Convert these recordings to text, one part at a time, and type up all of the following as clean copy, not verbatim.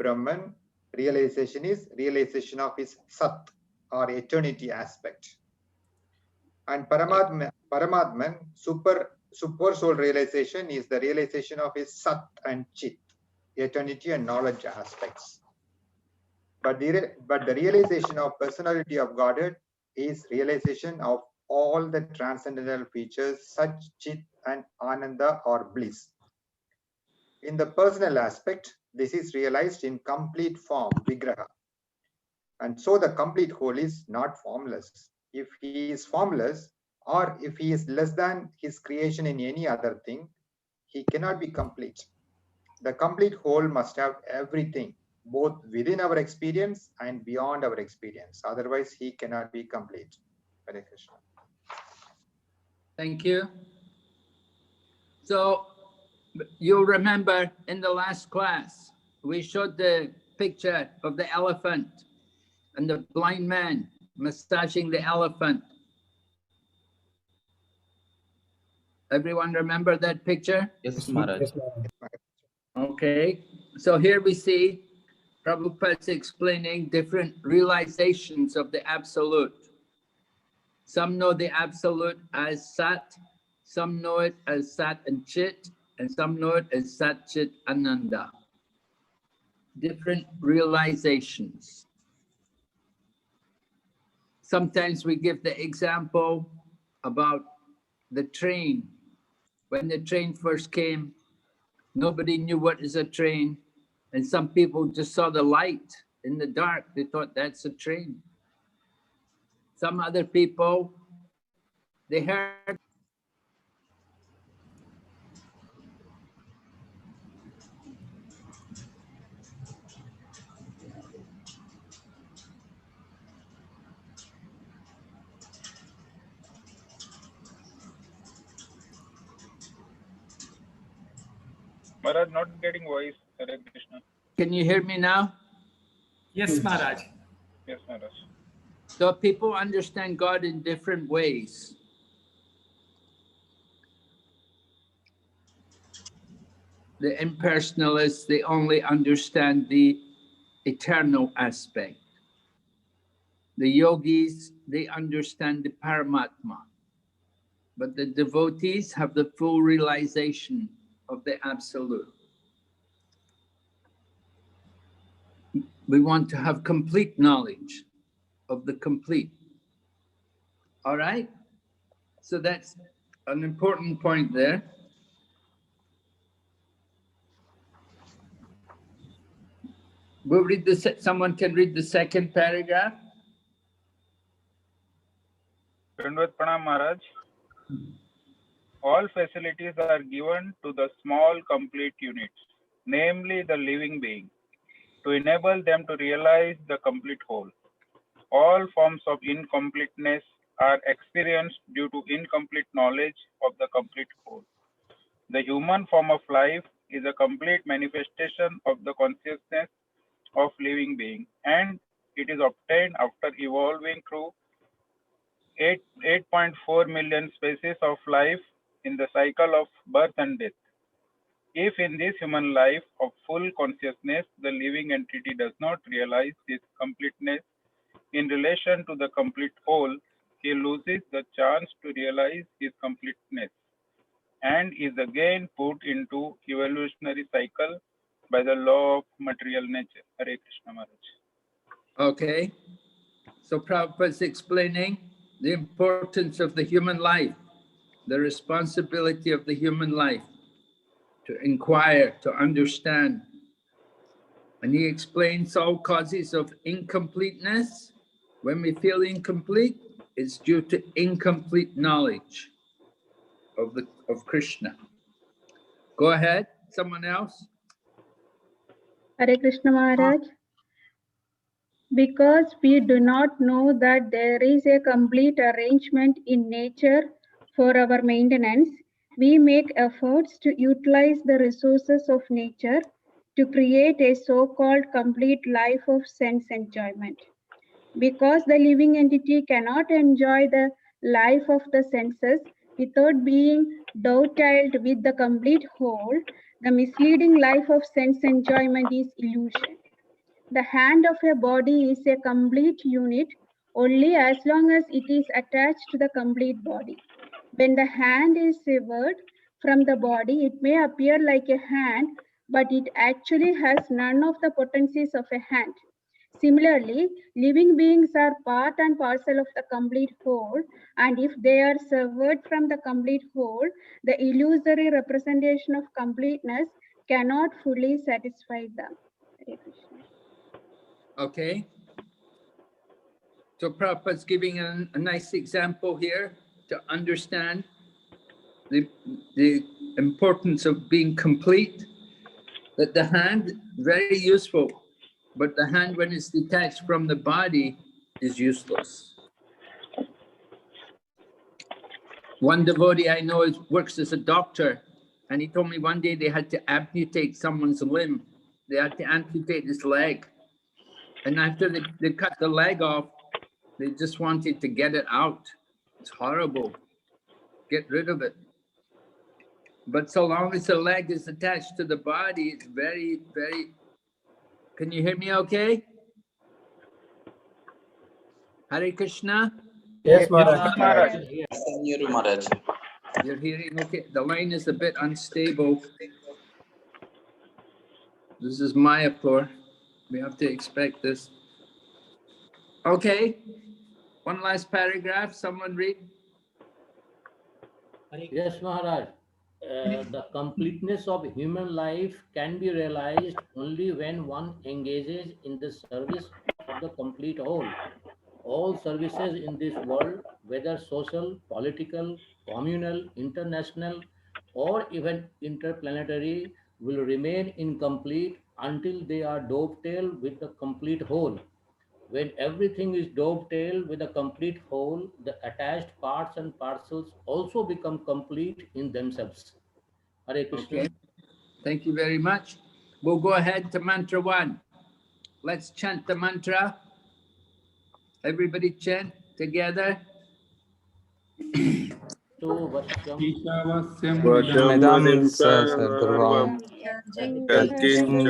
Brahman realization is realization of his Sat or eternity aspect. And Paramatman, super soul realization is the realization of his Sat and Chit, eternity and knowledge aspects. But the realization of personality of Godhead is realization of all the transcendental features, such Chit and Ananda or bliss. In the personal aspect, this is realized in complete form, Vigraha. And so the complete whole is not formless. If he is formless, or if he is less than his creation in any other thing, he cannot be complete. The complete whole must have everything, both within our experience and beyond our experience. Otherwise, he cannot be complete. Hare Krishna. Thank you. So, you'll remember in the last class, we showed the picture of the elephant and the blind man massaging the elephant. Everyone remember that picture? Yes, Maharaj. Okay, so here we see Prabhupada's explaining different realizations of the Absolute. Some know the Absolute as Sat, some know it as Sat and Chit, and some know it as Sat Chit Ananda. Different realizations. Sometimes we give the example about the train. When the train first came, nobody knew what is a train, and some people just saw the light in the dark. They thought that's a train. Some other people, they heard Maharaj, not getting voice. Hare Krishna. Can you hear me now? Yes, Maharaj. Yes, Maharaj. So people understand God in different ways. The impersonalists, they only understand the eternal aspect. The yogis, they understand the Paramatma. But the devotees have the full realization of the Absolute. We want to have complete knowledge of the complete. All right? So that's an important point there. We'll read someone can read the second paragraph. Dandavad Pranam, Maharaj. All facilities are given to the small complete units, namely the living being, to enable them to realize the complete whole. All forms of incompleteness are experienced due to incomplete knowledge of the complete whole. The human form of life is a complete manifestation of the consciousness of living being, and it is obtained after evolving through 8.4 million species of life in the cycle of birth and death. If in this human life of full consciousness, the living entity does not realize this completeness in relation to the complete whole, he loses the chance to realize his completeness and is again put into evolutionary cycle by the law of material nature. Hare Krishna Maharaj. Okay. So Prabhupada is explaining the importance of the human life, the responsibility of the human life to inquire, to understand. And he explains all causes of incompleteness. When we feel incomplete, it's due to incomplete knowledge of Krishna. Go ahead, someone else. Hare Krishna Maharaj. Because we do not know that there is a complete arrangement in nature for our maintenance, we make efforts to utilize the resources of nature to create a so-called complete life of sense enjoyment. Because the living entity cannot enjoy the life of the senses without being dovetailed with the complete whole, the misleading life of sense enjoyment is illusion. The hand of a body is a complete unit only as long as it is attached to the complete body. When the hand is severed from the body, it may appear like a hand, but it actually has none of the potencies of a hand. Similarly, living beings are part and parcel of the complete whole, and if they are severed from the complete whole, the illusory representation of completeness cannot fully satisfy them. Hare Krishna. Okay. So Prabhupada's giving a nice example here to understand the importance of being complete. That the hand, very useful, but the hand when it's detached from the body is useless. One devotee I know works as a doctor, and he told me one day they had to amputate someone's limb. They had to amputate his leg. And after they cut the leg off, they just wanted to get it out. It's horrible. Get rid of it. But so long as the leg is attached to the body, it's very, very... Can you hear me okay? Hare Krishna? Yes, Maharaj. Maharaj. Maharaj. You're hearing okay? The line is a bit unstable. This is Mayapur. We have to expect this. Okay. One last paragraph. Someone read. Yes, Maharaj. The completeness of human life can be realized only when one engages in the service of the complete whole. All services in this world, whether social, political, communal, international, or even interplanetary, will remain incomplete until they are dovetailed with the complete whole. When everything is dovetailed with a complete whole, the attached parts and parcels also become complete in themselves. Hare Krishna. Okay. Thank you very much. We'll go ahead to mantra 1. Let's chant the mantra. Everybody chant together. So Vashyam Vashamitam sarvam yatkinch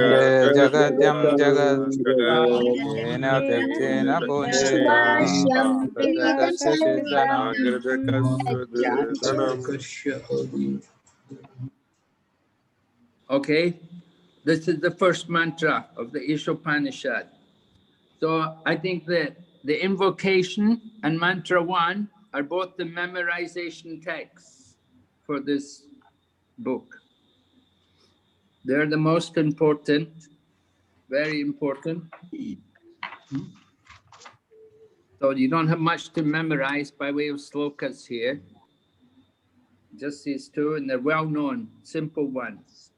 jagadyam jagad yena vyaktena punyeta pradakasya siddhanam. Okay. This is the first mantra of the Isopanisad. So I think that the invocation and mantra 1 are both the memorization texts for this book. They're the most important, very important. So you don't have much to memorize by way of slokas here. Just these two, and they're well-known, simple ones.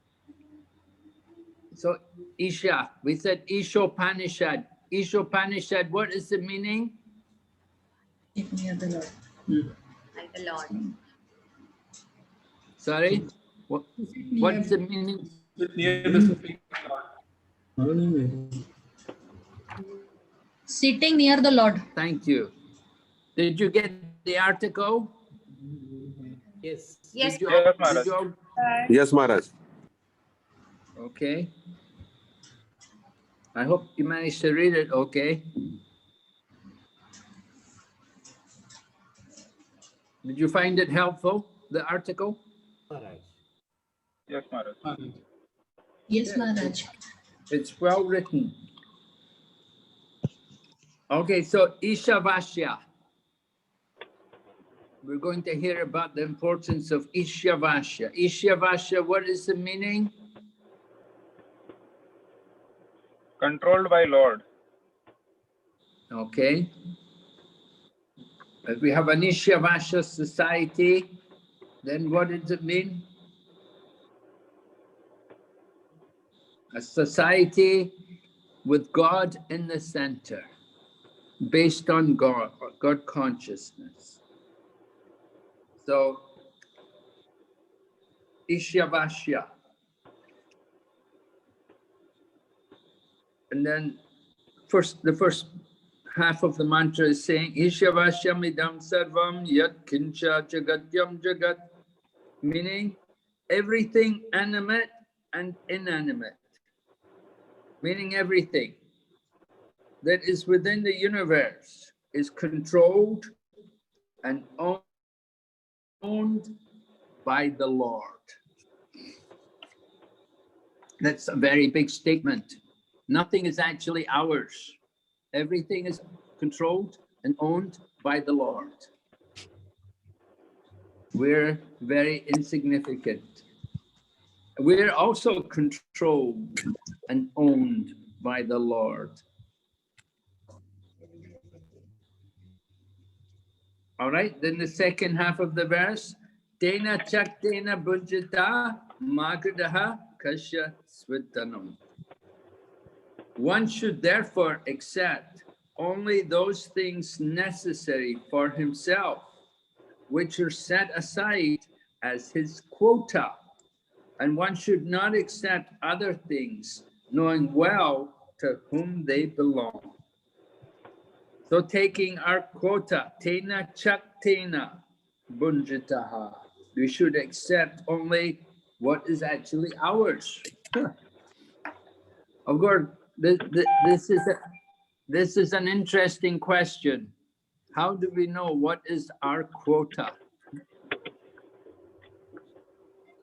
So Isha, we said Isopanishad. Isopanishad, what is the meaning? Near the Lord. Like the Lord. Sorry? What's the meaning? Near the Supreme Lord. Sitting near the Lord. Thank you. Did you get the article? Yes. Yes. Did you, Yes, did Maharaj. you all- Yes, Maharaj. Okay. I hope you managed to read it okay. Did you find it helpful, the article? Maharaj. Yes, Maharaj. Yes, Maharaj. It's well written. Okay, so Ishavasya. We're going to hear about the importance of Ishavasya. Ishavasya, what is the meaning? Controlled by Lord. Okay. If we have an Ishavasya society, then what does it mean? A society with God in the center, based on God consciousness. So, Ishavasya. And then the first half of the mantra is saying, Ishavashyam idam sarvam yat kincha jagatyam jagat, meaning everything animate and inanimate, meaning everything. that is within the universe is controlled and owned by the Lord. That's a very big statement. Nothing is actually ours. Everything is controlled and owned by the Lord. We're very insignificant. We're also controlled and owned by the Lord. All right, then the second half of the verse, Tena chaktena bhujita magadaha kasya svitanam. One should therefore accept only those things necessary for himself, which are set aside as his quota. And one should not accept other things, knowing well to whom they belong. So taking our quota, tena chaktena bunjitaha, we should accept only what is actually ours. Of course, this is an interesting question. How do we know what is our quota?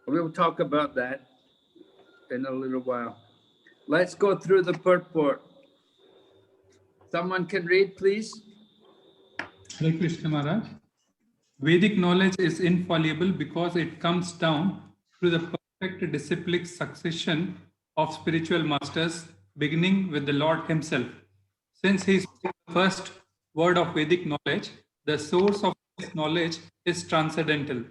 We'll talk about that in a little while. Let's go through the purport. Someone can read, please. Hare Krishna Maharaj. Vedic knowledge is infallible because it comes down through the perfect disciplic succession of spiritual masters, beginning with the Lord himself. Since he spoke the first word of Vedic knowledge, the source of this knowledge is transcendental.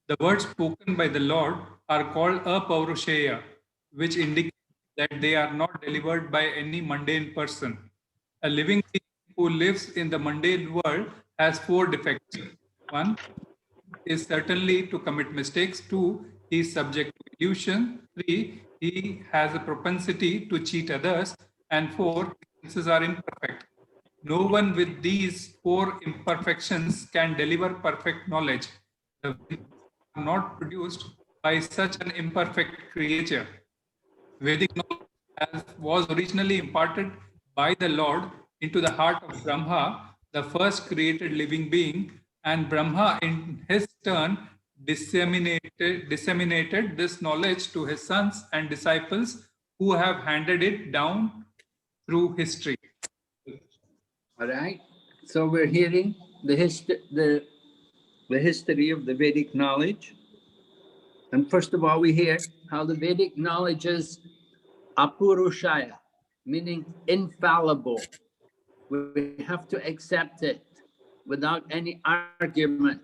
The words spoken by the Lord are called apaurushaya, which indicates that they are not delivered by any mundane person. A living being who lives in the mundane world has 4 defects. 1 is certainly to commit mistakes. 2, he is subject to illusion. 3, he has a propensity to cheat others. And 4, his senses are imperfect. No one with these 4 imperfections can deliver perfect knowledge. The Vedas are not produced by such an imperfect creature. Vedic knowledge was originally imparted by the Lord into the heart of Brahma, the first created living being, and Brahma in his turn disseminated this knowledge to his sons and disciples who have handed it down through history. All right. So we're hearing the history of the Vedic knowledge. And first of all, we hear how the Vedic knowledge is apurushaya, meaning infallible. We have to accept it without any argument.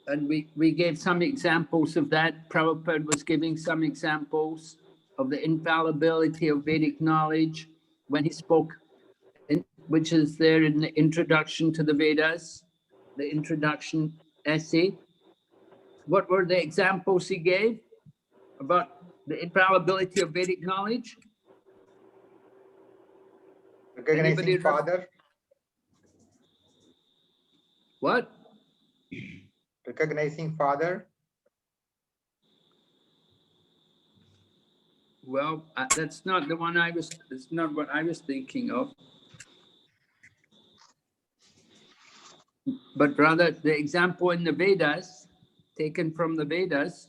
And we gave some examples of that. Prabhupada was giving some examples of the infallibility of Vedic knowledge when he spoke, which is there in the introduction to the Vedas, the introduction essay. What were the examples he gave about the infallibility of Vedic knowledge? Recognizing Father. What? Recognizing Father. Well, that's not the one that's not what I was thinking of. But rather the example in the Vedas, taken from the Vedas.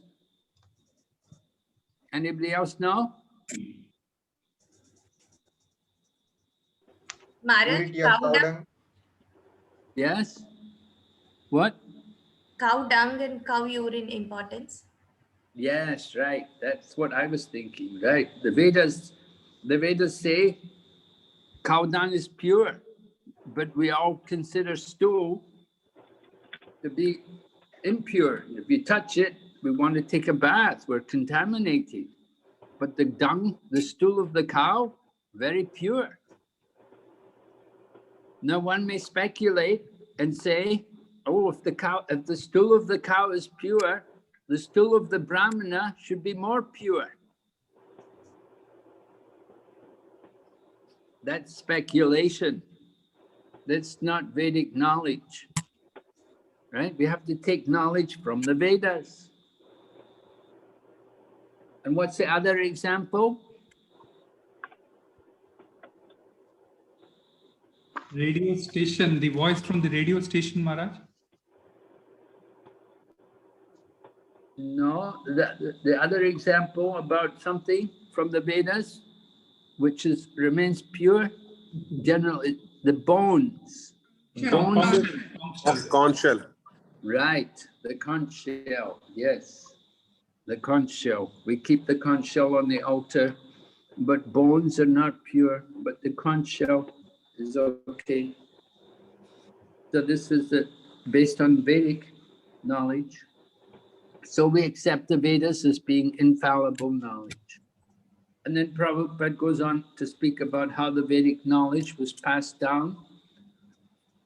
Anybody else know? Maharaj, cow dung. Yes. What? Cow dung and cow urine importance. Yes, right. That's what I was thinking, right? The Vedas say cow dung is pure, but we all consider stool to be impure. If you touch it, we want to take a bath, we're contaminated. But the dung, the stool of the cow, very pure. Now one may speculate and say, oh, if the stool of the cow is pure, the stool of the Brahmana should be more pure. That's speculation. That's not Vedic knowledge, right? We have to take knowledge from the Vedas. And what's the other example? radio station, the voice from the radio station, Maharaj? No, the other example about something from the Vedas, which remains pure, generally the bones. Bones. Of conch shell. Right, the conch shell, yes. The conch shell. We keep the conch shell on the altar, but bones are not pure, but the conch shell is okay. So this is based on Vedic knowledge. So we accept the Vedas as being infallible knowledge. And then Prabhupada goes on to speak about how the Vedic knowledge was passed down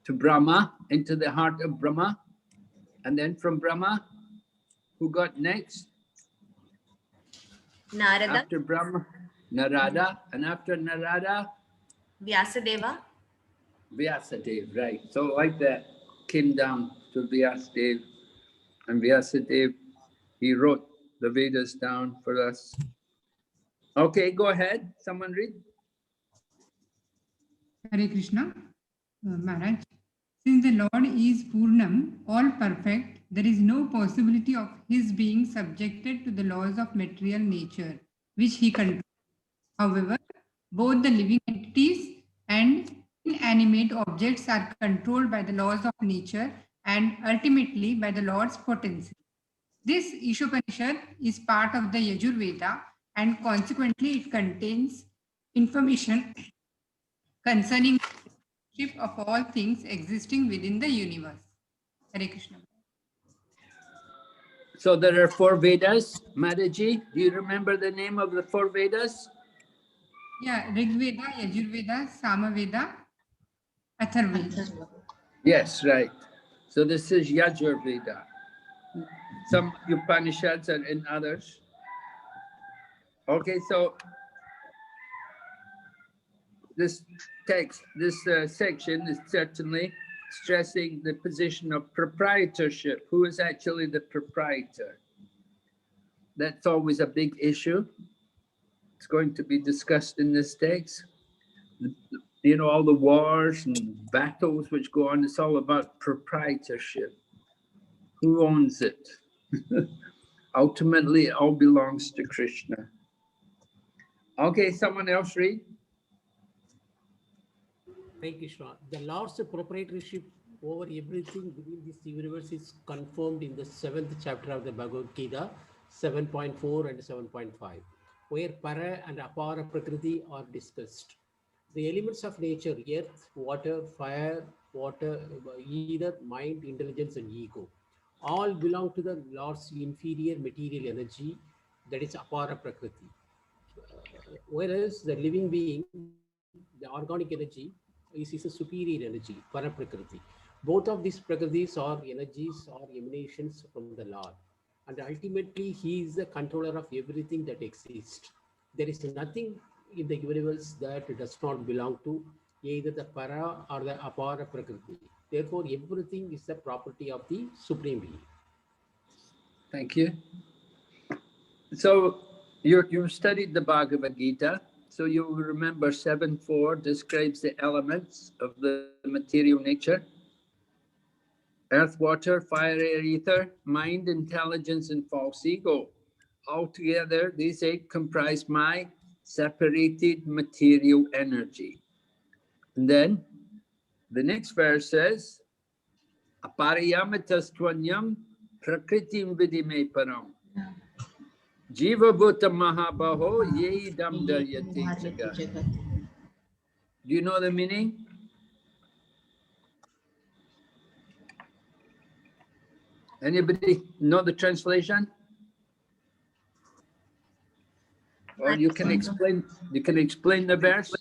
to Brahma, into the heart of Brahma. And then from Brahma, who got next? Narada. After Brahma, Narada. And after Narada? Vyasadeva. Vyasadeva, right. So like that, came down to Vyasadeva. And Vyasadeva, he wrote the Vedas down for us. Okay, go ahead. Someone read. Hare Krishna. Maharaj, since the Lord is Purnam, all perfect, there is no possibility of his being subjected to the laws of material nature, which he controls. However, both the living entities and inanimate objects are controlled by the laws of nature and ultimately by the Lord's potency. This Isopanisad is part of the Yajurveda and consequently it contains information concerning the relationship of all things existing within the universe. Hare Krishna. So there are 4 Vedas. Mataji, do you remember the name of the 4 Vedas? Yeah, Rig Veda, Yajurveda, Samaveda, Atharveda. Yes, right. So this is Yajurveda. Some Upanishads are in others. Okay, so this text, this section is certainly stressing the position of proprietorship. Who is actually the proprietor? That's always a big issue. It's going to be discussed in this text. You know, all the wars and battles which go on, it's all about proprietorship. Who owns it? Ultimately, it all belongs to Krishna. Okay, someone else read. Hare Krishna. The Lord's proprietorship over everything within this universe is confirmed in the 7th chapter of the Bhagavad Gita, 7.4 and 7.5, where para and apara prakriti are discussed. The elements of nature, earth, water, fire, water, ether, mind, intelligence, and ego, all belong to the Lord's inferior material energy, that is apara prakriti. Whereas the living being, the organic energy, is a superior energy, para prakriti. Both of these prakritis are energies or emanations from the Lord. And ultimately, he is the controller of everything that exists. There is nothing in the universe that does not belong to either the para or the apara prakriti. Therefore, everything is the property of the Supreme Being. Thank you. So you've studied the Bhagavad Gita, so you will remember 7.4 describes the elements of the material nature. Earth, water, fire, air, ether, mind, intelligence, and false ego. Altogether, these 8 comprise my separated material energy. And then the next verse says, Apariyamatastvanyam prakritim vidime param. Jiva bhuta mahabaho ye idam daryate jagat. Do you know the meaning? Anybody know the translation? Or you can explain the verse.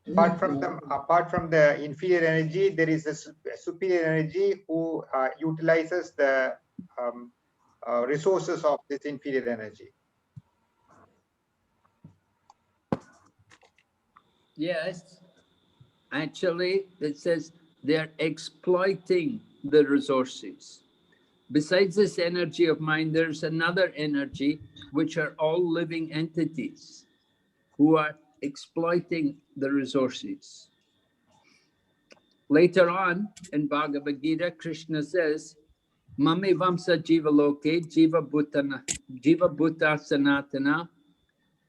Apart from the inferior energy, there is a superior energy who utilizes the resources of this inferior energy. Yes, actually, it says they're exploiting the resources. Besides this energy of mind, there's another energy, which are all living entities who are exploiting the resources. Later on in Bhagavad Gita, Krishna says, Mame Vamsa Jiva Loke, Jiva Bhuta Sanatana,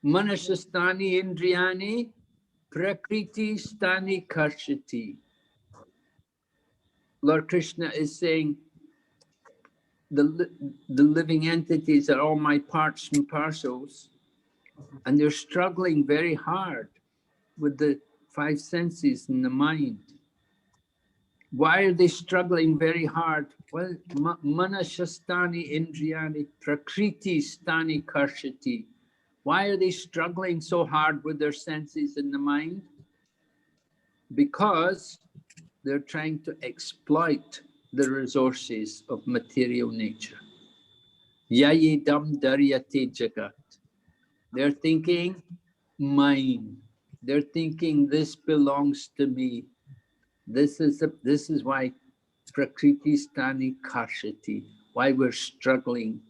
Manashastani Indriyani, Prakriti Stani Karshati. Lord Krishna is saying, the living entities are all my parts and parcels, and they're struggling very hard with the five senses and the mind. Why are they struggling very hard? Well, Manashastani Indriyani Prakriti Stani Karshati. Why are they struggling so hard with their senses and the mind? Because they're trying to exploit the resources of material nature. Yayidam daryate jagat. They're thinking, mine. They're thinking, this belongs to me. This is why Prakriti Stani Karshati, why we're struggling,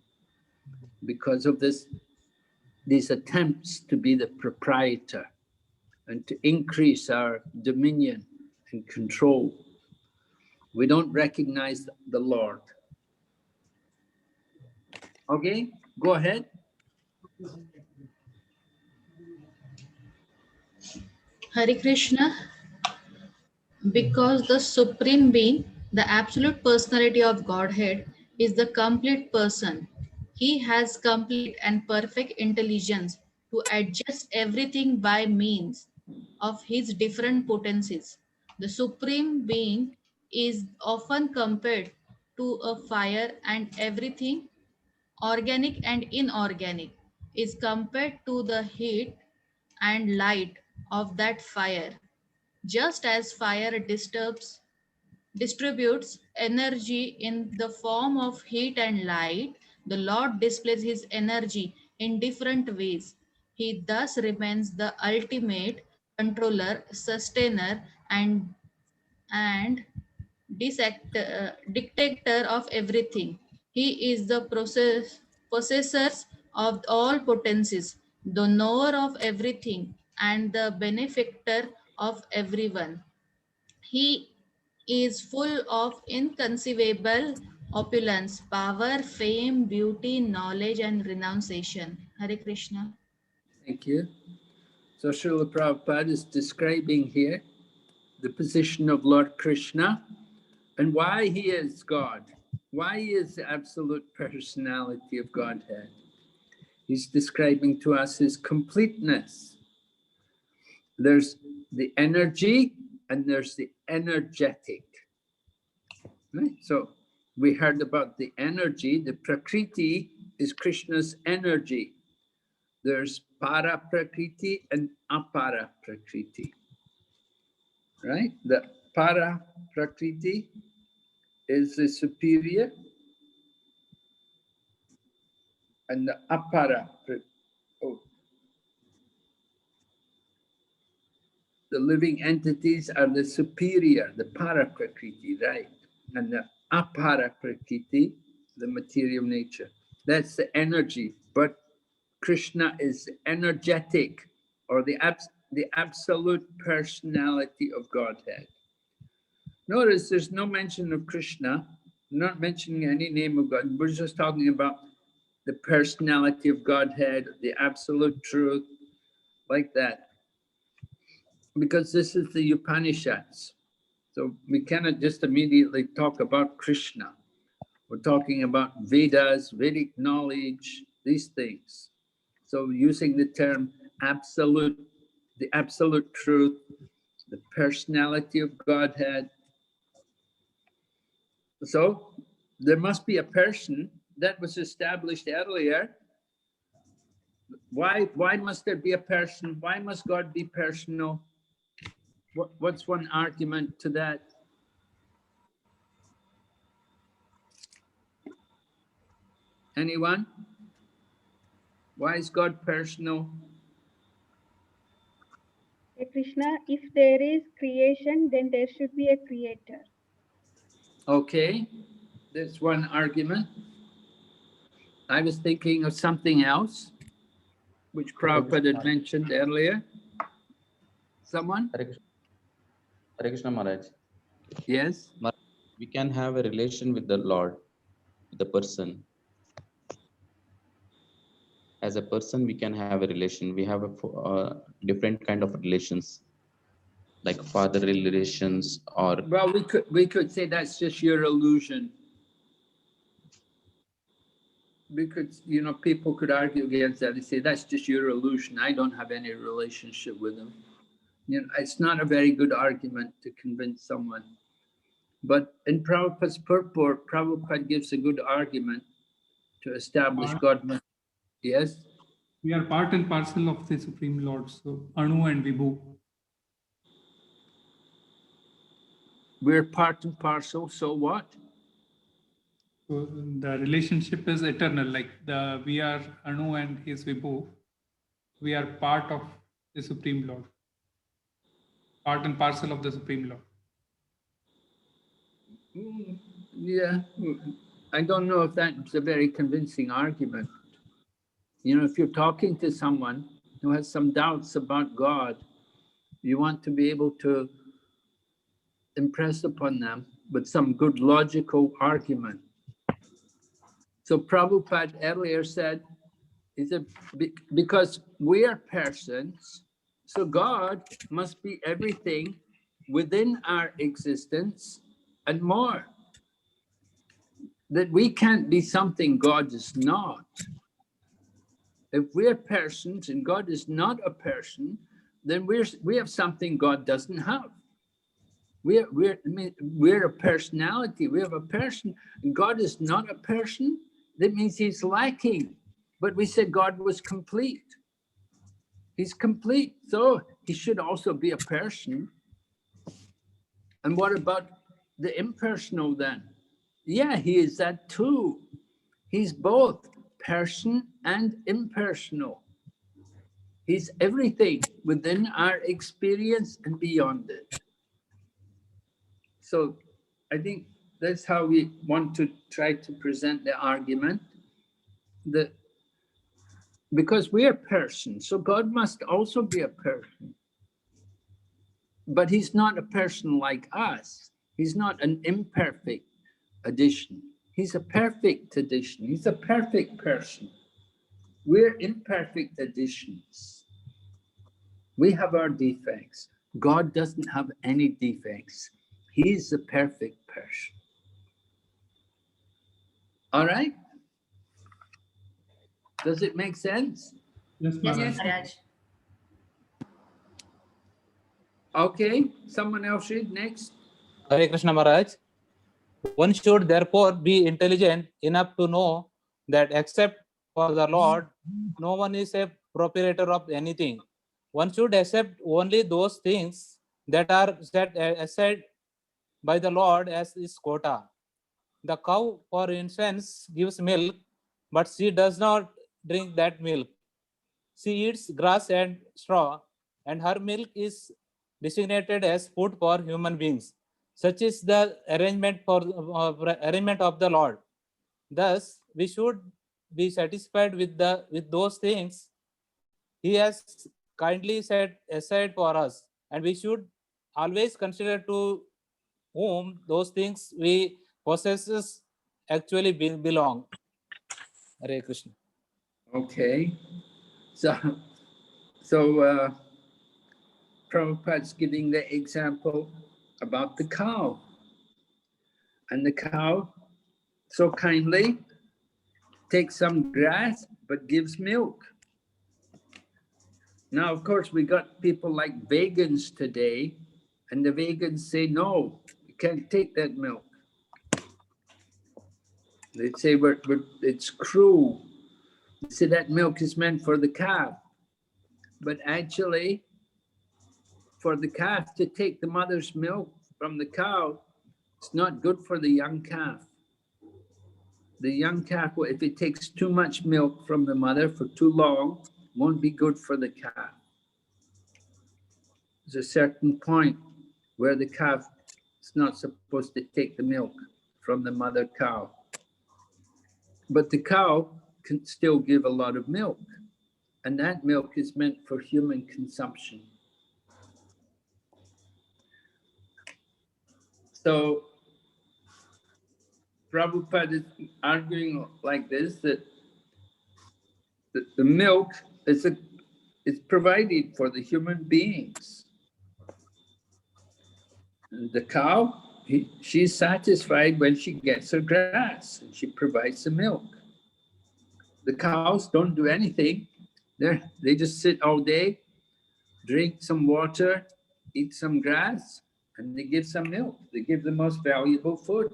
because of these attempts to be the proprietor and to increase our dominion and control. We don't recognize the Lord. Okay, go ahead. Hare Krishna. Because the Supreme Being, the absolute personality of Godhead, is the complete person. He has complete and perfect intelligence to adjust everything by means of his different potencies. The Supreme Being is often compared to a fire, and everything, organic and inorganic, is compared to the heat and light of that fire. Just as fire distributes energy in the form of heat and light, the Lord displays his energy in different ways. He thus remains the ultimate controller, sustainer, and dictator of everything. He is the possessor of all potencies, the knower of everything, and the benefactor of everyone. He is full of inconceivable opulence, power, fame, beauty, knowledge, and renunciation. Hare Krishna. Thank you. So Srila Prabhupada is describing here the position of Lord Krishna and why he is God, why he is the absolute personality of Godhead. He's describing to us his completeness. There's the energy and there's the energetic. Right? So we heard about the energy. The Prakriti is Krishna's energy. There's Para Prakriti and Apara Prakriti. Right? The Para Prakriti is the superior, and the Apara, the living entities are the superior, the Para Prakriti, right? And the Apara Prakriti, the material nature. That's the energy. But Krishna is energetic, or the absolute personality of Godhead. Notice there's no mention of Krishna, not mentioning any name of God. We're just talking about the personality of Godhead, the absolute truth, like that. Because this is the Upanishads. So we cannot just immediately talk about Krishna. We're talking about Vedas, Vedic knowledge, these things. So using the term absolute, the absolute truth, the personality of Godhead. So there must be a person that was established earlier. Why must there be a person? Why must God be personal? What's one argument to that? Anyone? Why is God personal? Hey Krishna, if there is creation, then there should be a creator. Okay, that's one argument. I was thinking of something else, which Prabhupada had mentioned earlier. Someone? Hare Krishna Maharaj. Yes? We can have a relation with the Lord, the person. As a person, we can have a relation. We have a different kind of relations, like fatherly relations, or Well, we could say that's just your illusion. We could, you know, people could argue against that. They say that's just your illusion. I don't have any relationship with him. You know, it's not a very good argument to convince someone. But in Prabhupada's purport, Prabhupada gives a good argument to establish God. Yes? We are part and parcel of the Supreme Lord. So Anu and Vibhu. We're part and parcel, so what? So the relationship is eternal. Like we are Anu and his Vibhu. We are part of the Supreme Lord. Part and parcel of the Supreme Lord. Yeah, I don't know if that's a very convincing argument. You know, if you're talking to someone who has some doubts about God, you want to be able to impress upon them with some good logical argument. So Prabhupada earlier said, because we are persons, so God must be everything within our existence and more. That we can't be something God is not. If we're persons and God is not a person, then we have something God doesn't have. We're a personality. We have a person, and God is not a person. That means he's lacking. But we said God was complete. He's complete, so he should also be a person. And what about the impersonal then? Yeah, he is that too. He's both person and impersonal. He's everything within our experience and beyond it. So I think that's how we want to try to present the argument, that because we are persons, so God must also be a person. But he's not a person like us. He's not an imperfect addition. He's a perfect addition. He's a perfect person. We're imperfect additions. We have our defects. God doesn't have any defects. He's the perfect person. All right? Does it make sense? Yes, Maharaj. Maharaj. Okay, someone else read next. Hare Krishna Maharaj. One should therefore be intelligent enough to know that except for the Lord, no one is a proprietor of anything. One should accept only those things that are set aside by the Lord as his quota. The cow, for instance, gives milk, but she does not drink that milk. She eats grass and straw, and her milk is designated as food for human beings. Such is the arrangement of the Lord. Thus, we should be satisfied with those things He has kindly set aside for us, and we should always consider to whom those things we possess actually belong. Hare Krishna. Okay, so Prabhupada's giving the example about the cow. And the cow so kindly takes some grass but gives milk. Now, of course, we got people like vegans today, and the vegans say, no, you can't take that milk. They say it's cruel. They say that milk is meant for the calf. But actually, for the calf to take the mother's milk from the cow, it's not good for the young calf. The young calf, if it takes too much milk from the mother for too long, won't be good for the calf. There's a certain point where the calf is not supposed to take the milk from the mother cow. But the cow can still give a lot of milk, and that milk is meant for human consumption. So Prabhupada is arguing like this, that the milk is provided for the human beings. And the cow, she's satisfied when she gets her grass and she provides the milk. The cows don't do anything. They just sit all day, drink some water, eat some grass, and they give some milk. They give the most valuable food.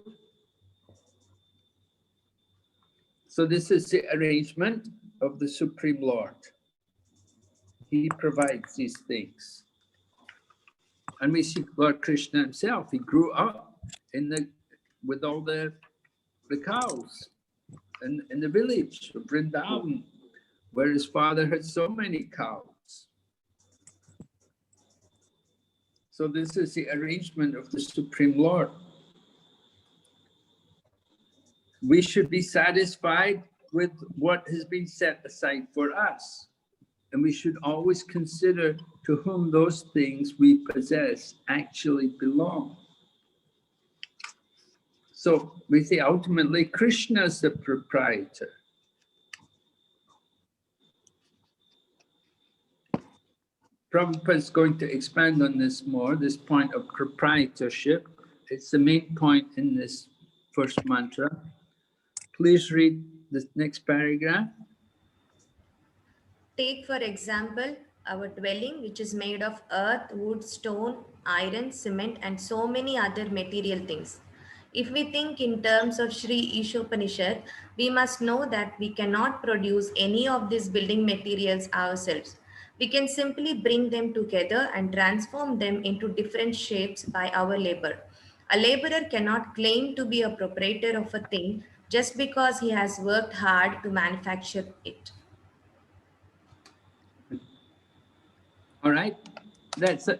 So this is the arrangement of the Supreme Lord. He provides these things. And we see Lord Krishna himself, he grew up with all the cows in the village of Vrindavan, where his father had so many cows. So this is the arrangement of the Supreme Lord. We should be satisfied with what has been set aside for us. And we should always consider to whom those things we possess actually belong. So we say ultimately Krishna is the proprietor. Prabhupada is going to expand on this more, this point of proprietorship. It's the main point in this first mantra. Please read the next paragraph. Take, for example, our dwelling, which is made of earth, wood, stone, iron, cement, and so many other material things. If we think in terms of Sri Isopanisad, we must know that we cannot produce any of these building materials ourselves. We can simply bring them together and transform them into different shapes by our labor. A laborer cannot claim to be a proprietor of a thing just because he has worked hard to manufacture it. All right, that's a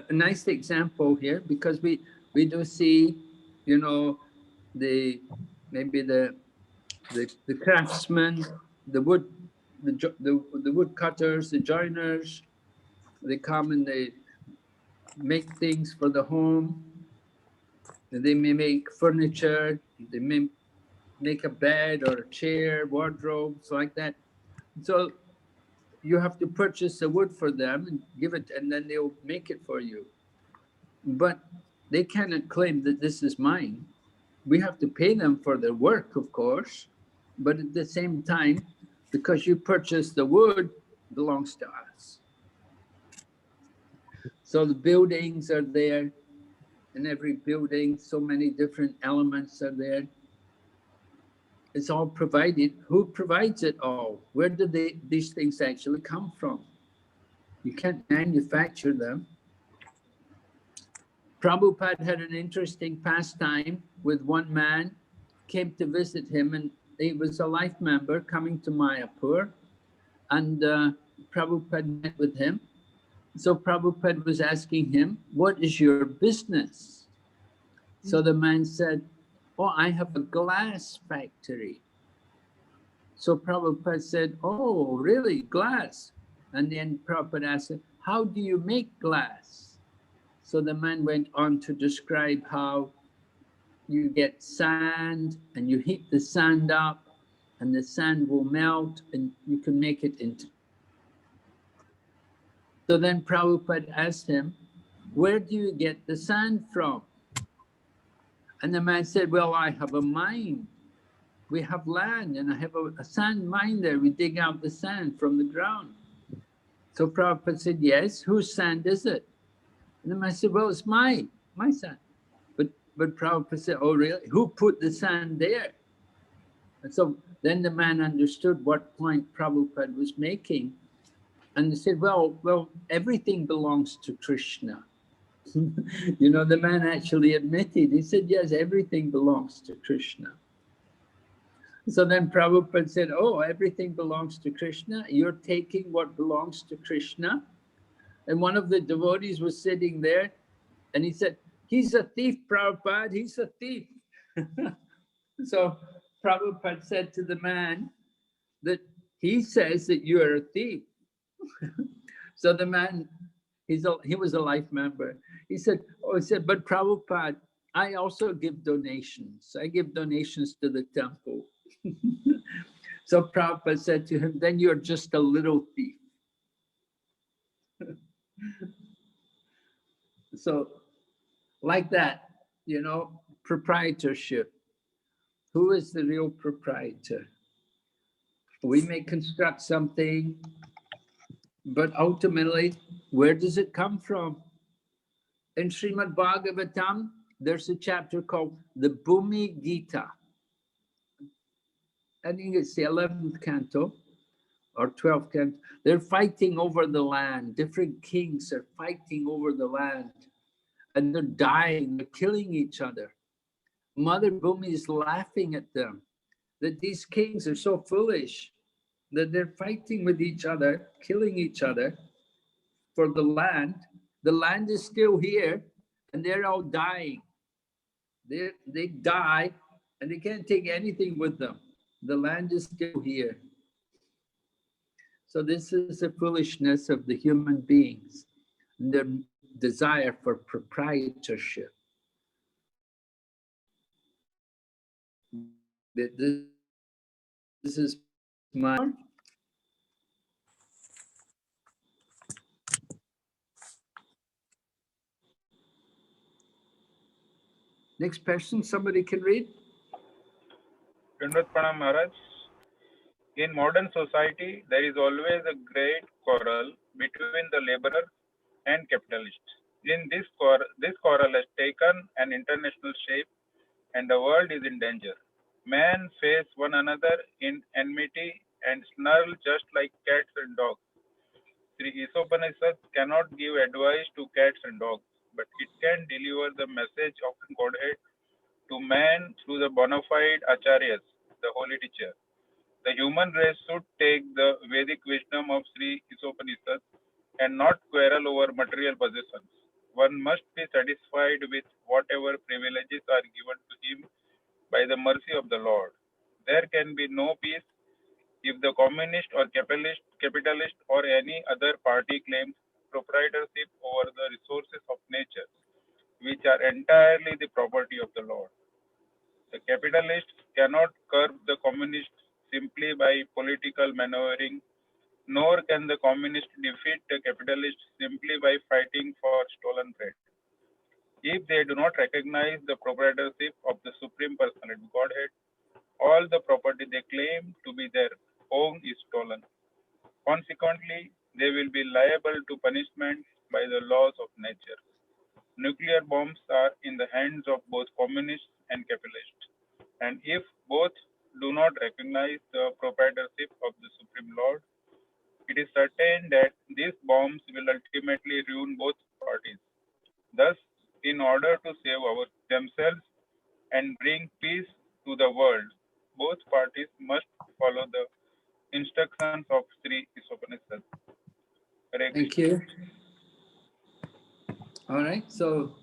nice example here, because we do see, you know, maybe the craftsmen, the wood cutters, the joiners. They come and they make things for the home. They may make furniture. They may make a bed or a chair, wardrobes like that. So you have to purchase the wood for them and give it, and then they'll make it for you. But they cannot claim that this is mine. We have to pay them for their work, of course, but at the same time, because you purchase the wood, it belongs to us. So the buildings are there. In every building, so many different elements are there. It's all provided. Who provides it all? Where do these things actually come from? You can't manufacture them. Prabhupada had an interesting pastime with one man, came to visit him, and he was a life member coming to Mayapur, and Prabhupada met with him. So Prabhupada was asking him, what is your business? So the man said, oh, I have a glass factory. So Prabhupada said, oh, really, glass? And then Prabhupada asked him, how do you make glass? So the man went on to describe how you get sand and you heat the sand up and the sand will melt and you can make it into. So then Prabhupada asked him, where do you get the sand from? And the man said, well, I have a mine. We have land and I have a sand mine there. We dig out the sand from the ground. So Prabhupada said, yes, whose sand is it? And the man said, well, it's my sand. But Prabhupada said, oh, really? Who put the sand there? And so then the man understood what point Prabhupada was making. And he said, well, everything belongs to Krishna. You know, the man actually admitted, he said, yes, everything belongs to Krishna. So then Prabhupada said, oh, everything belongs to Krishna. You're taking what belongs to Krishna. And one of the devotees was sitting there and he said, he's a thief, Prabhupada, he's a thief. So Prabhupada said to the man that he says that you are a thief. So the man, he was a life member. He said, but Prabhupada, I also give donations. I give donations to the temple. So Prabhupada said to him, then you're just a little thief. So like that, you know, proprietorship. Who is the real proprietor? We may construct something, but ultimately, where does it come from? In Srimad Bhagavatam, there's a chapter called the Bhumi Gita. I think it's the 11th canto or 12th canto. They're fighting over the land. Different kings are fighting over the land. And they're dying, they're killing each other. Mother Bhumi is laughing at them, that these kings are so foolish, that they're fighting with each other, killing each other for the land. The land is still here, and they're all dying. They die, and they can't take anything with them. The land is still here. So this is the foolishness of the human beings, their desire for proprietorship. This is my... Next person, somebody can read. Dandavat Pranam Maharaj. In modern society, there is always a great quarrel between the laborer and capitalist. In this quarrel has taken an international shape, and the world is in danger. Men face one another in enmity and snarl just like cats and dogs. Sri Isopanisad cannot give advice to cats and dogs, but it can deliver the message of Godhead to man through the bona fide acharyas, the holy teacher. The human race should take the Vedic wisdom of Sri Isopanisad and not quarrel over material possessions. One must be satisfied with whatever privileges are given to him by the mercy of the Lord. There can be no peace if the communist or capitalist or any other party claims proprietorship over the resources of nature, which are entirely the property of the Lord. The capitalists cannot curb the communists simply by political maneuvering, nor can the communists defeat the capitalists simply by fighting for stolen bread. If they do not recognize the proprietorship of the Supreme Personality Godhead, all the property they claim to be their own is stolen. Consequently, they will be liable to punishment by the laws of nature. Nuclear bombs are in the hands of both communists and capitalists. And if both do not recognize the proprietorship of the Supreme Lord, it is certain that these bombs will ultimately ruin both parties. Thus, in order to save themselves and bring peace to the world, both parties must follow the instructions of Sri Isopanisad. Thank you. All right, so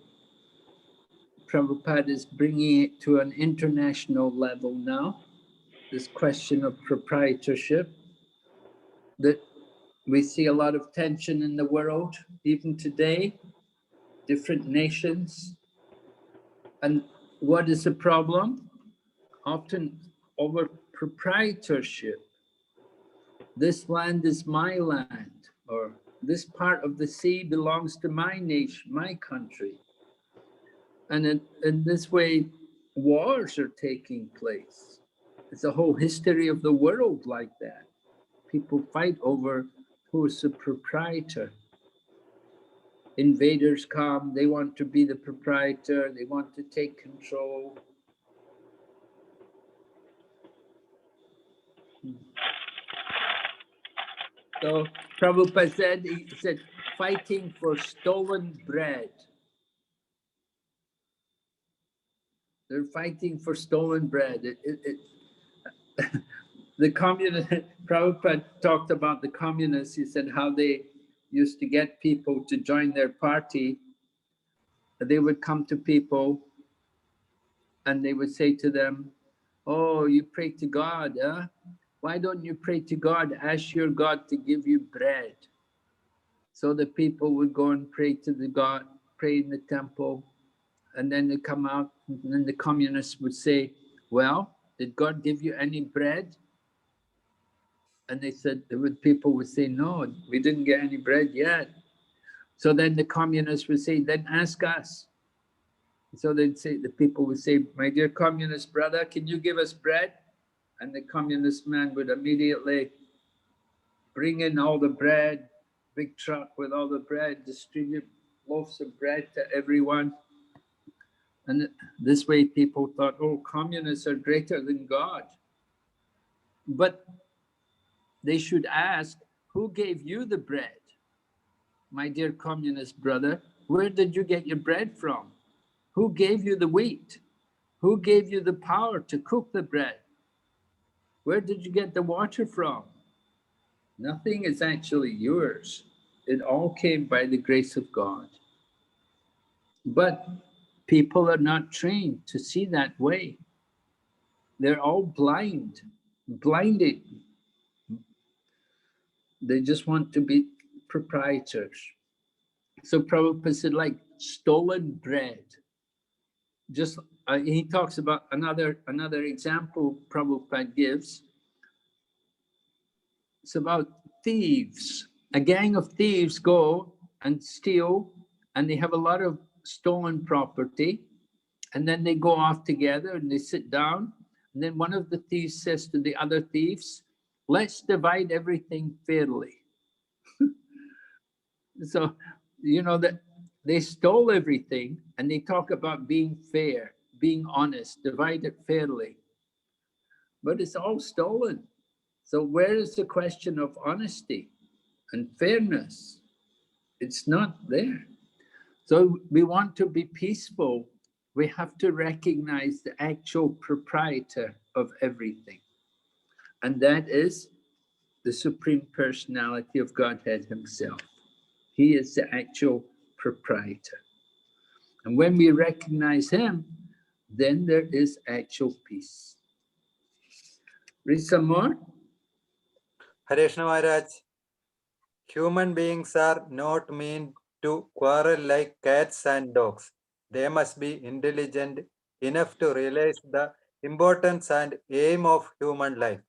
Prabhupada is bringing it to an international level now, this question of proprietorship, that we see a lot of tension in the world, even today, different nations. And what is the problem? Often over proprietorship. This land is my land, or this part of the sea belongs to my nation, my country. And in this way, wars are taking place. It's a whole history of the world like that. People fight over who is the proprietor. Invaders come, they want to be the proprietor, they want to take control. So Prabhupada he said, fighting for stolen bread. They're fighting for stolen bread. The communist, Prabhupada talked about the communists. He said how they used to get people to join their party. They would come to people and they would say to them, oh, you pray to God, huh? Why don't you pray to God? Ask your God to give you bread. So the people would go and pray to the God, pray in the temple, And then they come out, and then the communists would say, well, did God give you any bread? And they said, people would say, no, we didn't get any bread yet. So then the communists would say, then ask us. So they'd say, the people would say, my dear communist brother, can you give us bread? And the communist man would immediately bring in all the bread, big truck with all the bread, distribute loaves of bread to everyone. And this way people thought, oh, communists are greater than God. But they should ask, who gave you the bread? My dear communist brother, where did you get your bread from? Who gave you the wheat? Who gave you the power to cook the bread? Where did you get the water from? Nothing is actually yours. It all came by the grace of God. But people are not trained to see that way. They're all blinded. They just want to be proprietors. So Prabhupada said, like stolen bread. Just he talks about another example Prabhupada gives. It's about thieves. A gang of thieves go and steal, and they have a lot of stolen property, and then they go off together and they sit down, and then one of the thieves says to the other thieves, let's divide everything fairly. So, you know, that they stole everything, and they talk about being fair, being honest, divide it fairly. But it's all stolen. So where is the question of honesty and fairness? It's not there. So we want to be peaceful. We have to recognize the actual proprietor of everything. And that is the Supreme Personality of Godhead himself. He is the actual proprietor. And when we recognize him, then there is actual peace. Read some more. Hare Krishna Maharaj. Human beings are not meant to quarrel like cats and dogs. They must be intelligent enough to realize the importance and aim of human life.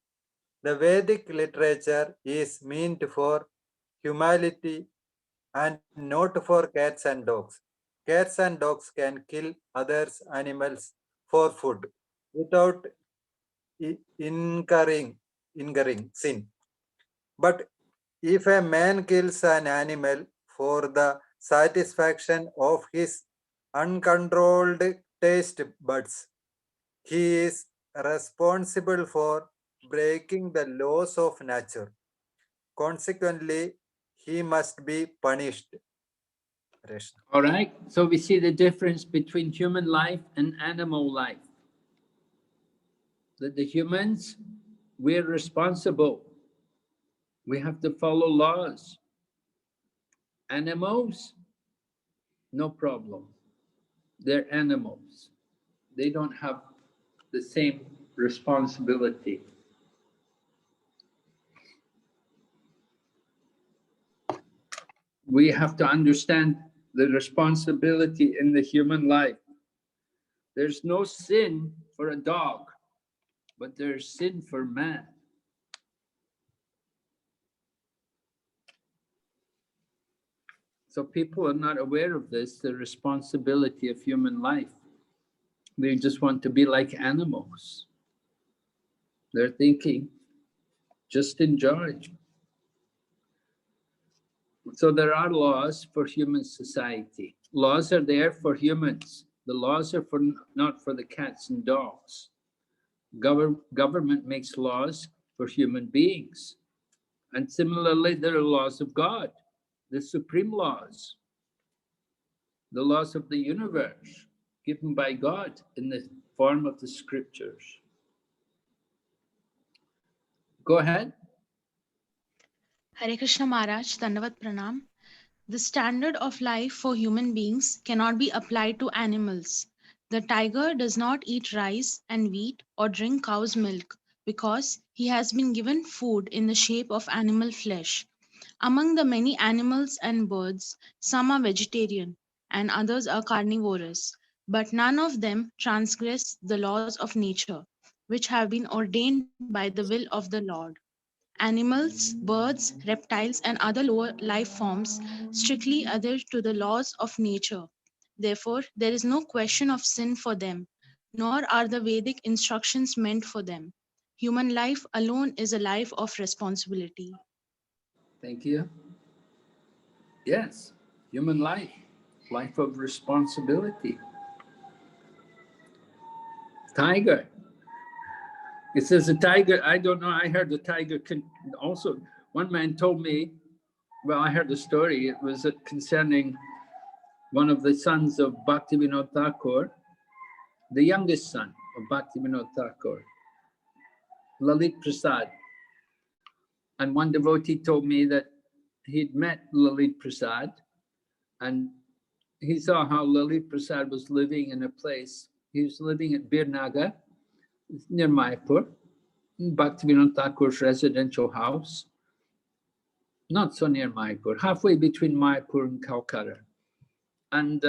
The Vedic literature is meant for humanity and not for cats and dogs. Cats and dogs can kill others animals for food without incurring sin. But if a man kills an animal for the satisfaction of his uncontrolled taste buds, he is responsible for breaking the laws of nature. Consequently, he must be punished. All right, so we see the difference between human life and animal life. That the humans, we're responsible. We have to follow laws. Animals, no problem. They're animals. They don't have the same responsibility. We have to understand the responsibility in the human life. There's no sin for a dog, but there's sin for man. So people are not aware of this, the responsibility of human life. They just want to be like animals. They're thinking, just enjoy. So there are laws for human society. Laws are there for humans. The laws are not for the cats and dogs. Government makes laws for human beings. And similarly, there are laws of God, the supreme laws, the laws of the universe given by God in the form of the scriptures. Go ahead. Hare Krishna Maharaj, Dandavat Pranam. The standard of life for human beings cannot be applied to animals. The tiger does not eat rice and wheat or drink cow's milk because he has been given food in the shape of animal flesh. Among the many animals and birds, some are vegetarian and others are carnivorous. but none of them transgress the laws of nature, which have been ordained by the will of the Lord. Animals, birds, reptiles, and other lower life forms strictly adhere to the laws of nature. Therefore, there is no question of sin for them, nor are the Vedic instructions meant for them. Human life alone is a life of responsibility. Thank you. Yes, human life, life of responsibility. Tiger. It says a tiger, I don't know, I heard the tiger can also, one man told me, well, I heard the story, it was concerning one of the sons of Bhaktivinoda Thakur, the youngest son of Bhaktivinoda Thakur, Lalit Prasad. And one devotee told me that he'd met Lalit Prasad and he saw how Lalit Prasad was living in a place. He was living at Birnagar, near Mayapur, in Bhaktivinoda Thakur's residential house. Not so near Mayapur, halfway between Mayapur and Calcutta. And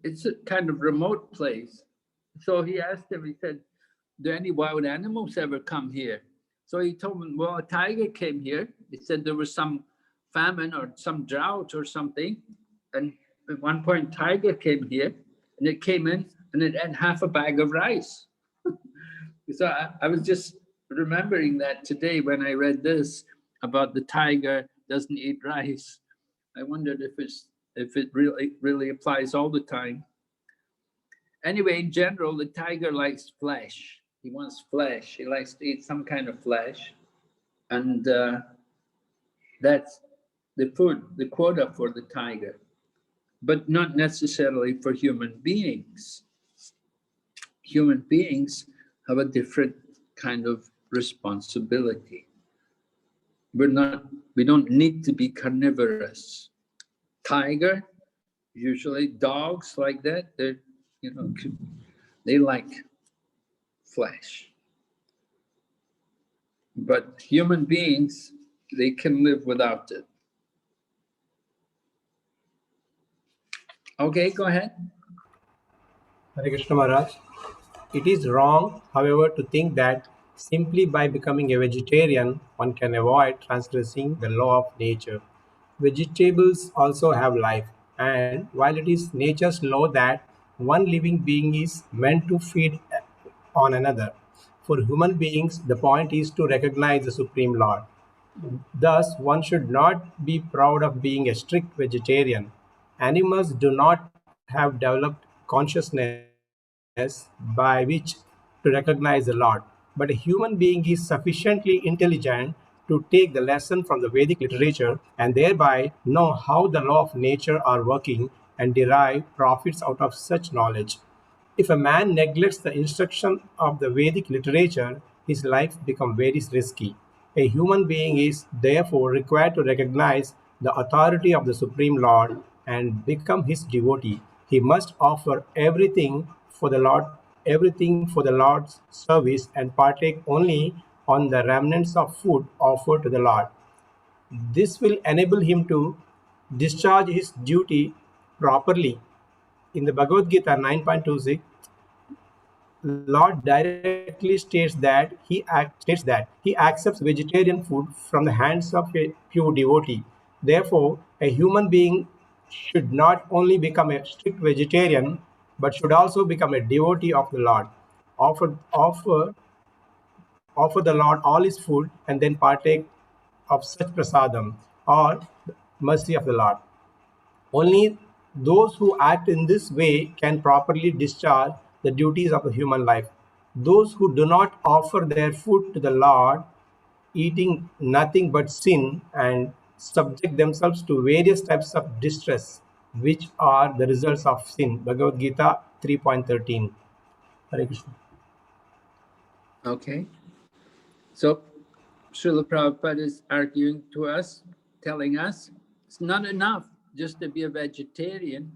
it's a kind of remote place. So he asked him, he said, do any wild animals ever come here? So he told him, well, a tiger came here. He said there was some famine or some drought or something. And at one point, tiger came here and it came in and it had half a bag of rice. So I was just remembering that today when I read this about the tiger doesn't eat rice. I wondered if it really applies all the time. Anyway, in general, the tiger likes flesh. He wants flesh. He likes to eat some kind of flesh. And that's the food, the quota for the tiger, but not necessarily for human beings. Human beings have a different kind of responsibility. We don't need to be carnivorous. Tiger, usually dogs like that, they like flesh. But human beings, they can live without it. Okay, go ahead. Hare Krishna Maharaj. It is wrong, however, to think that simply by becoming a vegetarian, one can avoid transgressing the law of nature. Vegetables also have life, and while it is nature's law that one living being is meant to feed on another, for human beings, the point is to recognize the Supreme Lord. Thus, one should not be proud of being a strict vegetarian. Animals do not have developed consciousness by which to recognize the Lord, but a human being is sufficiently intelligent to take the lesson from the Vedic literature and thereby know how the law of nature are working and derive profits out of such knowledge. If a man neglects the instruction of the Vedic literature, his life becomes very risky. A human being is therefore required to recognize the authority of the Supreme Lord and become his devotee. He must offer everything for the Lord's service and partake only on the remnants of food offered to the Lord. This will enable him to discharge his duty properly. In the Bhagavad Gita 9.26, Lord directly states that he accepts vegetarian food from the hands of a pure devotee. Therefore, a human being should not only become a strict vegetarian, but should also become a devotee of the Lord. Offer the Lord all his food and then partake of such prasadam or mercy of the Lord. Only those who act in this way can properly discharge the duties of a human life. Those who do not offer their food to the Lord, eating nothing but sin and subject themselves to various types of distress, which are the results of sin. Bhagavad Gita 3.13. Hare Krishna. Okay. So Srila Prabhupada is arguing to us, telling us, it's not enough just to be a vegetarian.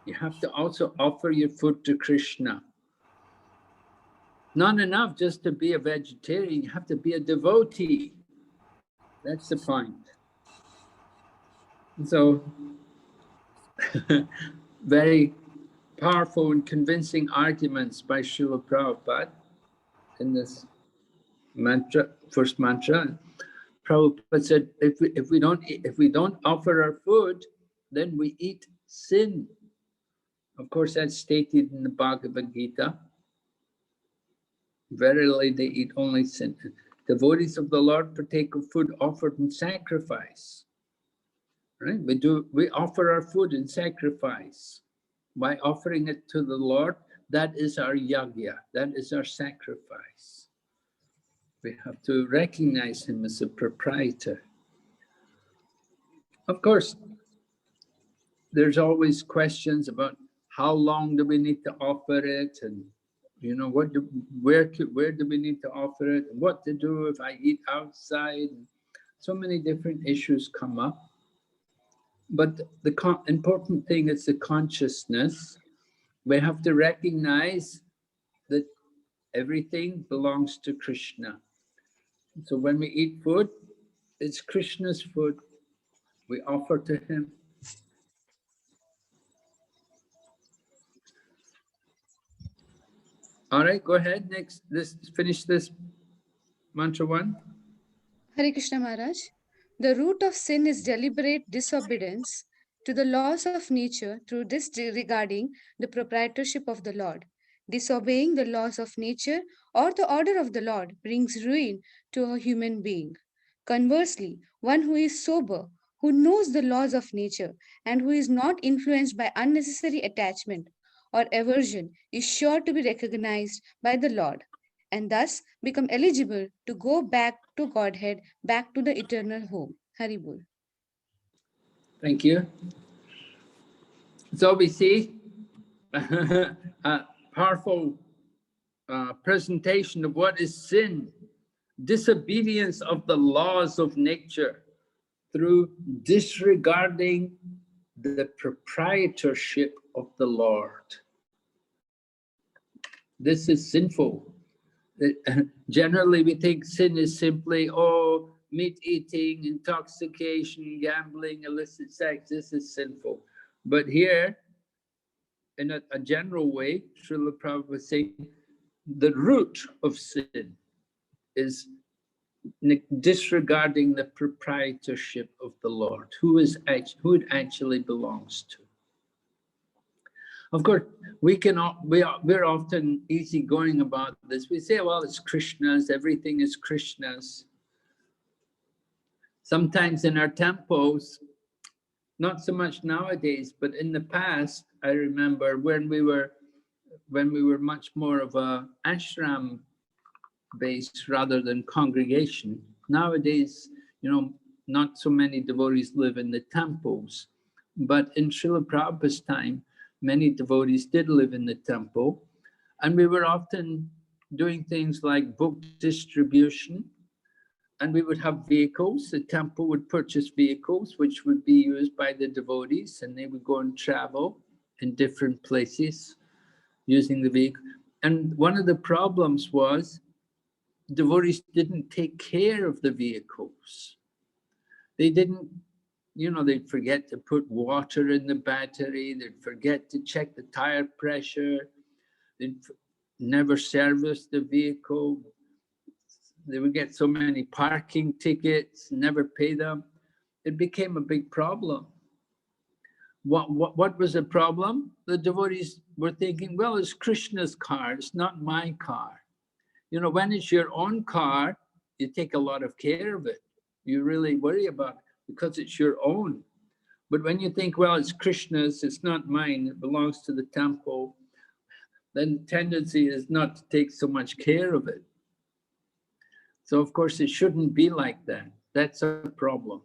You have to also offer your food to Krishna. Not enough just to be a vegetarian, you have to be a devotee. That's the point. So, very powerful and convincing arguments by Srila Prabhupada in this mantra, first mantra. Prabhupada said, if we don't offer our food, then we eat sin. Of course, that's stated in the Bhagavad Gita. Verily, they eat only sin. Devotees of the Lord partake of food offered in sacrifice. Right? We offer our food in sacrifice. By offering it to the Lord, that is our yajna, that is our sacrifice. We have to recognize him as a proprietor. Of course, there's always questions about how long do we need to offer it, and where do we need to offer it, and what to do if I eat outside. So many different issues come up. But the important thing is the consciousness. We have to recognize that everything belongs to Krishna. So when we eat food, it's Krishna's food. We offer to him. All right, go ahead. Next, finish this mantra 1. Hare Krishna Maharaj. The root of sin is deliberate disobedience to the laws of nature through disregarding the proprietorship of the Lord. Disobeying the laws of nature or the order of the Lord brings ruin to a human being. Conversely, one who is sober, who knows the laws of nature, and who is not influenced by unnecessary attachment or aversion is sure to be recognized by the Lord, and thus become eligible to go back to Godhead, back to the eternal home. Haribol. Thank you. So we see a powerful presentation of what is sin, disobedience of the laws of nature through disregarding the proprietorship of the Lord. This is sinful. Generally, we think sin is simply, meat eating, intoxication, gambling, illicit sex. This is sinful. But here, in a general way, Srila Prabhupada was saying the root of sin is disregarding the proprietorship of the Lord, who it actually belongs to. Of course, we're often easygoing about this. We say, well, it's Krishna's, everything is Krishna's. Sometimes in our temples, not so much nowadays, but in the past, I remember when we were much more of a ashram based rather than congregation. Nowadays, not so many devotees live in the temples, but in Srila Prabhupada's time, many devotees did live in the temple, and we were often doing things like book distribution, and we would have vehicles. The temple would purchase vehicles which would be used by the devotees, and they would go and travel in different places using the vehicle. And one of the problems was devotees didn't take care of the vehicles. They didn't, they'd forget to put water in the battery, they'd forget to check the tire pressure, they'd never service the vehicle, they would get so many parking tickets, never pay them. It became a big problem. What was the problem? The devotees were thinking, well, it's Krishna's car, it's not my car. When it's your own car, you take a lot of care of it. You really worry about it because it's your own. But when you think, well, it's Krishna's, it's not mine, it belongs to the temple, then the tendency is not to take so much care of it. So of course it shouldn't be like that. That's a problem.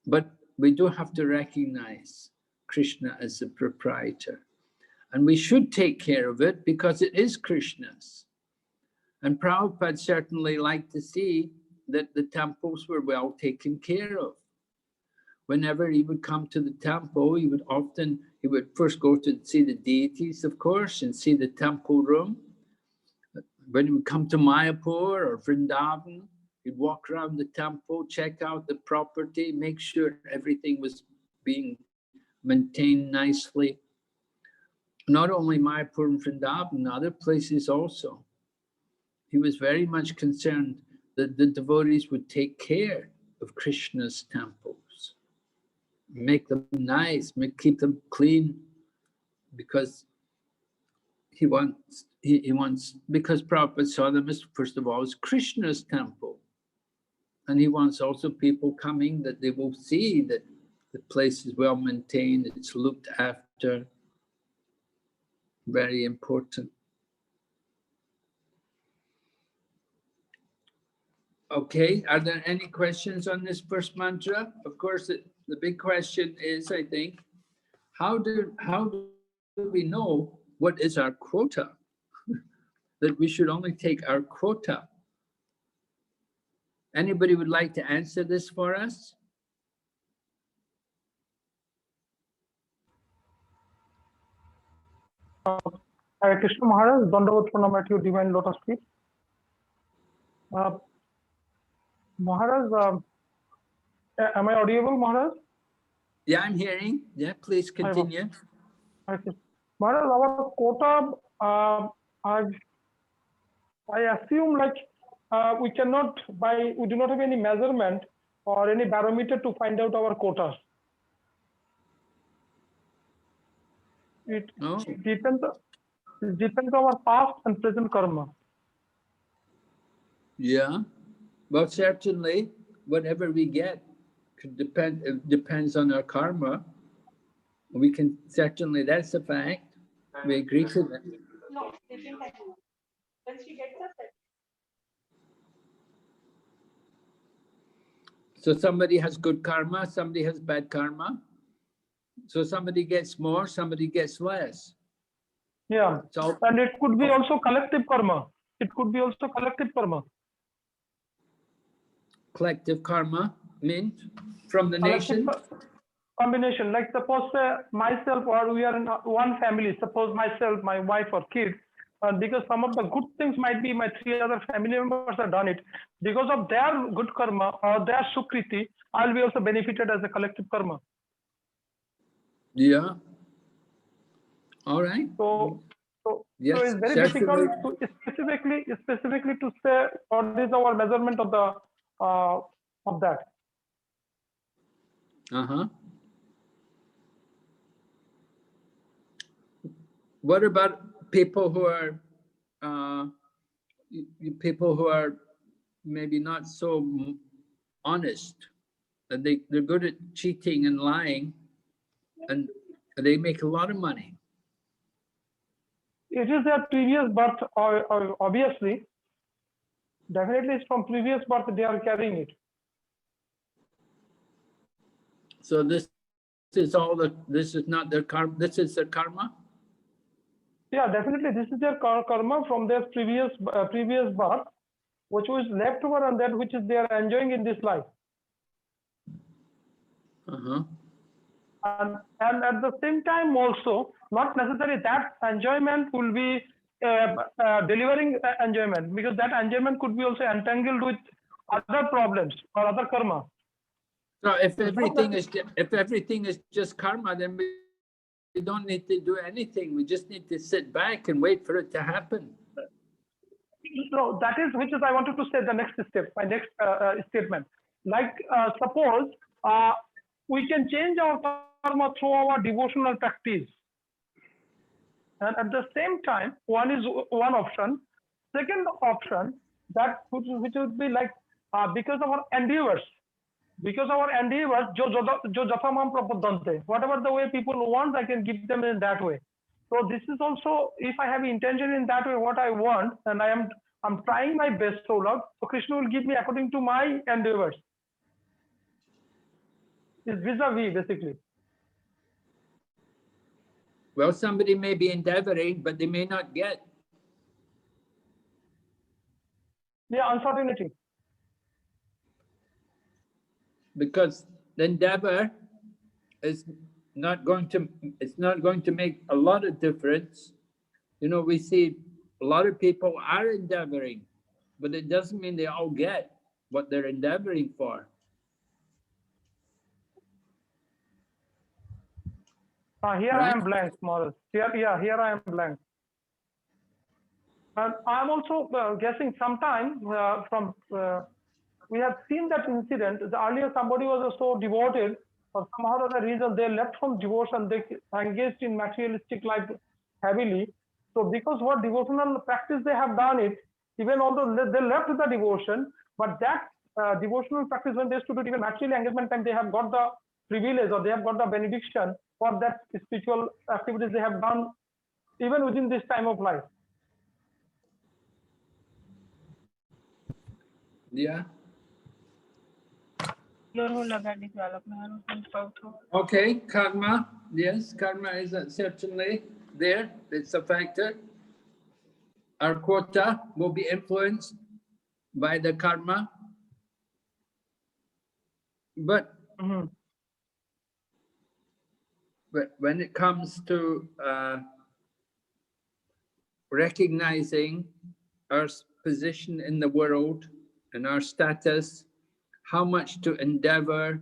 But we do have to recognize Krishna as the proprietor. And we should take care of it because it is Krishna's. And Prabhupada certainly liked to see that the temples were well taken care of. Whenever he would come to the temple, he would first go to see the deities, of course, and see the temple room. When he would come to Mayapur or Vrindavan, he'd walk around the temple, check out the property, make sure everything was being maintained nicely. not only Mayapur and Vrindavan, other places also. He was very much concerned that the devotees would take care of Krishna's temples, make them nice, keep them clean, because he wants, because Prabhupada saw them as, first of all, as Krishna's temple. And he wants also people coming that they will see that the place is well maintained, it's looked after. Very important. Okay, are there any questions on this first mantra? Of course, the big question is, I think, how do we know what is our quota? That we should only take our quota. Anybody would like to answer this for us? Hare Krishna Maharaj, Dandavat Pranam at your divine lotus feet. Maharaj, am I audible, Maharaj? Yeah, I'm hearing. Yeah, please continue. Maharaj, our quota, I assume like we cannot we do not have any measurement or any barometer to find out our quota. It depends on our past and present karma. Yeah, well, certainly, whatever we get could depend. It depends on our karma. We can certainly. That's a fact. We agree to that. No, when she gets up. So somebody has good karma, somebody has bad karma. So somebody gets more, somebody gets less. Yeah, so, and it could be also collective karma. It could be also collective karma. Collective karma means from the nation? Combination, like suppose myself or we are in one family, suppose myself, my wife or kids, because some of the good things might be my 3 other family members have done it. Because of their good karma or their sukriti, I'll be also benefited as a collective karma. Yeah. All right. So yes, it's very difficult to specifically to say what is our measurement of the of that. What about people who are maybe not so honest, and they're good at cheating and lying, and they make a lot of money? It is their previous birth, obviously. Definitely, it's from previous birth they are carrying it. So this is not their karma. This is their karma. Yeah, definitely, this is their karma from their previous birth, which was left over and that which is they are enjoying in this life. And at the same time also, not necessarily that enjoyment will be delivering enjoyment, because that enjoyment could be also entangled with other problems or other karma. So if everything is just karma, then we don't need to do anything. We just need to sit back and wait for it to happen. No, that is which is I wanted to say the next step, my next statement. Like suppose we can change our karma through our devotional practice. And at the same time, one option. Second option, that which would be like because of our endeavors, whatever the way people want, I can give them in that way. So this is also, if I have intention in that way, what I want, and I'm trying my best, so Lord, so Krishna will give me according to my endeavors. It's vis-a-vis, basically. Well, somebody may be endeavoring, but they may not get. Yeah, uncertainty. Because the endeavor is not going to make a lot of difference. You know, we see a lot of people are endeavoring, but it doesn't mean they all get what they're endeavoring for. Here right? I am blank, Morris. Here I am blank. And I'm also guessing sometime we have seen that incident. Earlier, somebody was so devoted, for some other reason, they left from devotion, they engaged in materialistic life heavily. So, because what devotional practice they have done it, even although they left the devotion, but that devotional practice, when they used to do it, even material engagement time, they have got the privilege or they have got the benediction for that spiritual activities they have done, even within this time of life. Yeah. Okay, karma. Yes, karma is certainly there. It's a factor. Our quota will be influenced by the karma. But when it comes to recognizing our position in the world and our status, how much to endeavor,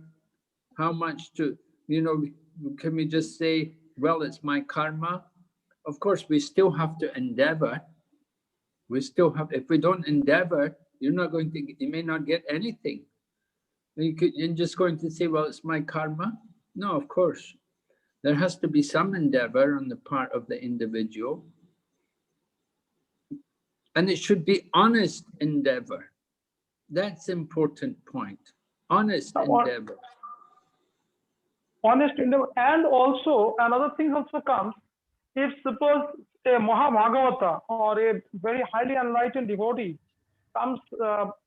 how much to, can we just say, well, it's my karma? Of course, we still have to endeavor. We still have, if we don't endeavor, you may not get anything. You're just going to say, well, it's my karma? No, of course. There has to be some endeavor on the part of the individual. And it should be honest endeavor. That's an important point. Honest endeavor. Honest endeavor. And also, another thing also comes, if suppose a Mahabhagavata or a very highly enlightened devotee comes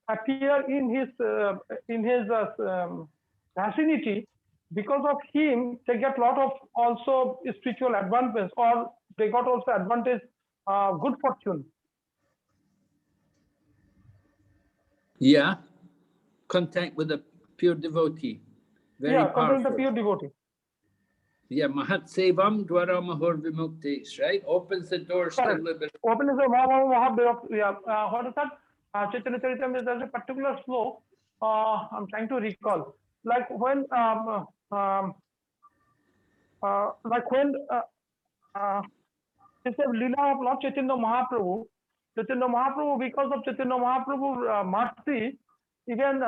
appear in his vicinity, because of him they get a lot of also spiritual advantage, or they got also advantage, good fortune. Yeah, contact with a pure devotee. Very contact with powerful. the pure devotee. Yeah, Mahat Sevam Dwara Mahor Vimuktis, right? Opens the doors to liberation. Opens the what is that? Chaitanya Charitamrita, there's a particular slope. I'm trying to recall. Like when it's a Leela of Lord Chaitanya Mahaprabhu. Chaitanya Mahaprabhu, because of Chaitanya Mahaprabhu mercy, even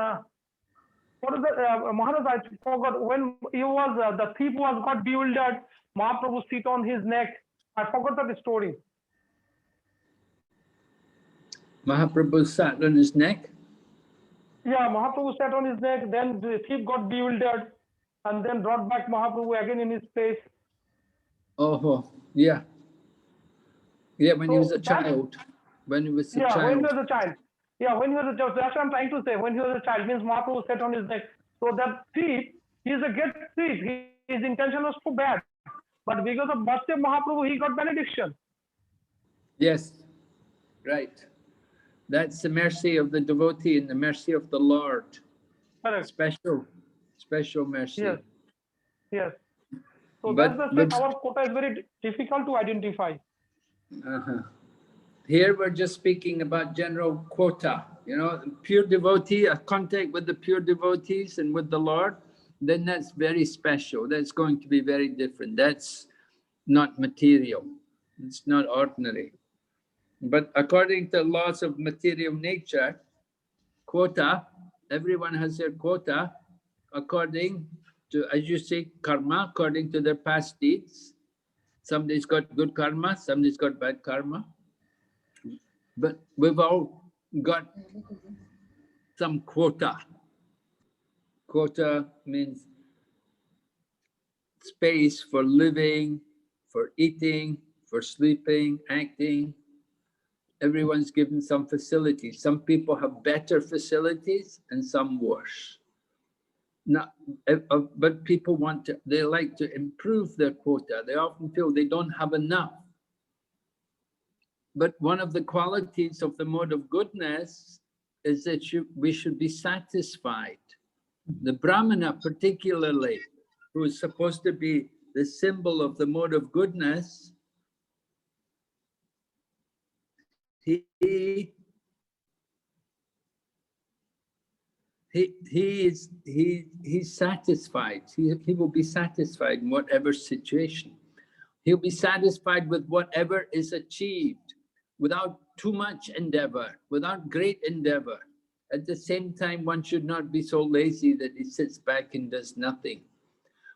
what is the Maharaj? I forgot, when he was the thief got bewildered, Mahaprabhu sit on his neck. I forgot that story. Mahaprabhu sat on his neck? Yeah, Mahaprabhu sat on his neck, then the thief got bewildered, and then brought back Mahaprabhu again in his place. Oh, yeah. Yeah, when he was a child. When he was a child. When he was a child. Yeah, when he was a child. That's what I'm trying to say. When he was a child, means Mahaprabhu sat on his neck. So that thief, he is a great thief. His intention was too bad. But because of mercy of Mahaprabhu, he got benediction. Yes, right. That's the mercy of the devotee and the mercy of the Lord. Correct. Special mercy. Yes. Yes. So that's our quota is very difficult to identify. Here we're just speaking about general quota. Pure devotee, a contact with the pure devotees and with the Lord, then that's very special. That's going to be very different. That's not material. It's not ordinary. But according to laws of material nature, quota, everyone has their quota according to, as you say, karma, according to their past deeds. Somebody's got good karma, somebody's got bad karma. But we've all got some quota. Quota means space for living, for eating, for sleeping, acting. Everyone's given some facilities. Some people have better facilities and some worse. But people they like to improve their quota. They often feel they don't have enough. But one of the qualities of the mode of goodness is that we should be satisfied. The Brahmana particularly, who is supposed to be the symbol of the mode of goodness, he he's satisfied. He will be satisfied in whatever situation. He'll be satisfied with whatever is achieved without too much endeavor, without great endeavor. At the same time, one should not be so lazy that he sits back and does nothing.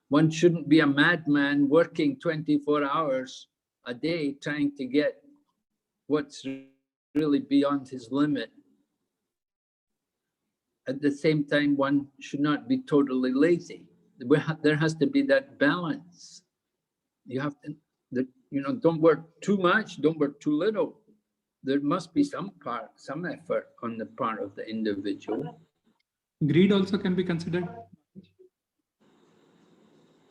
One shouldn't be a madman working 24 hours a day trying to get what's really beyond his limit. At the same time, one should not be totally lazy. There has to be that balance. You have to, don't work too much, don't work too little. There must be some effort on the part of the individual. Greed also can be considered.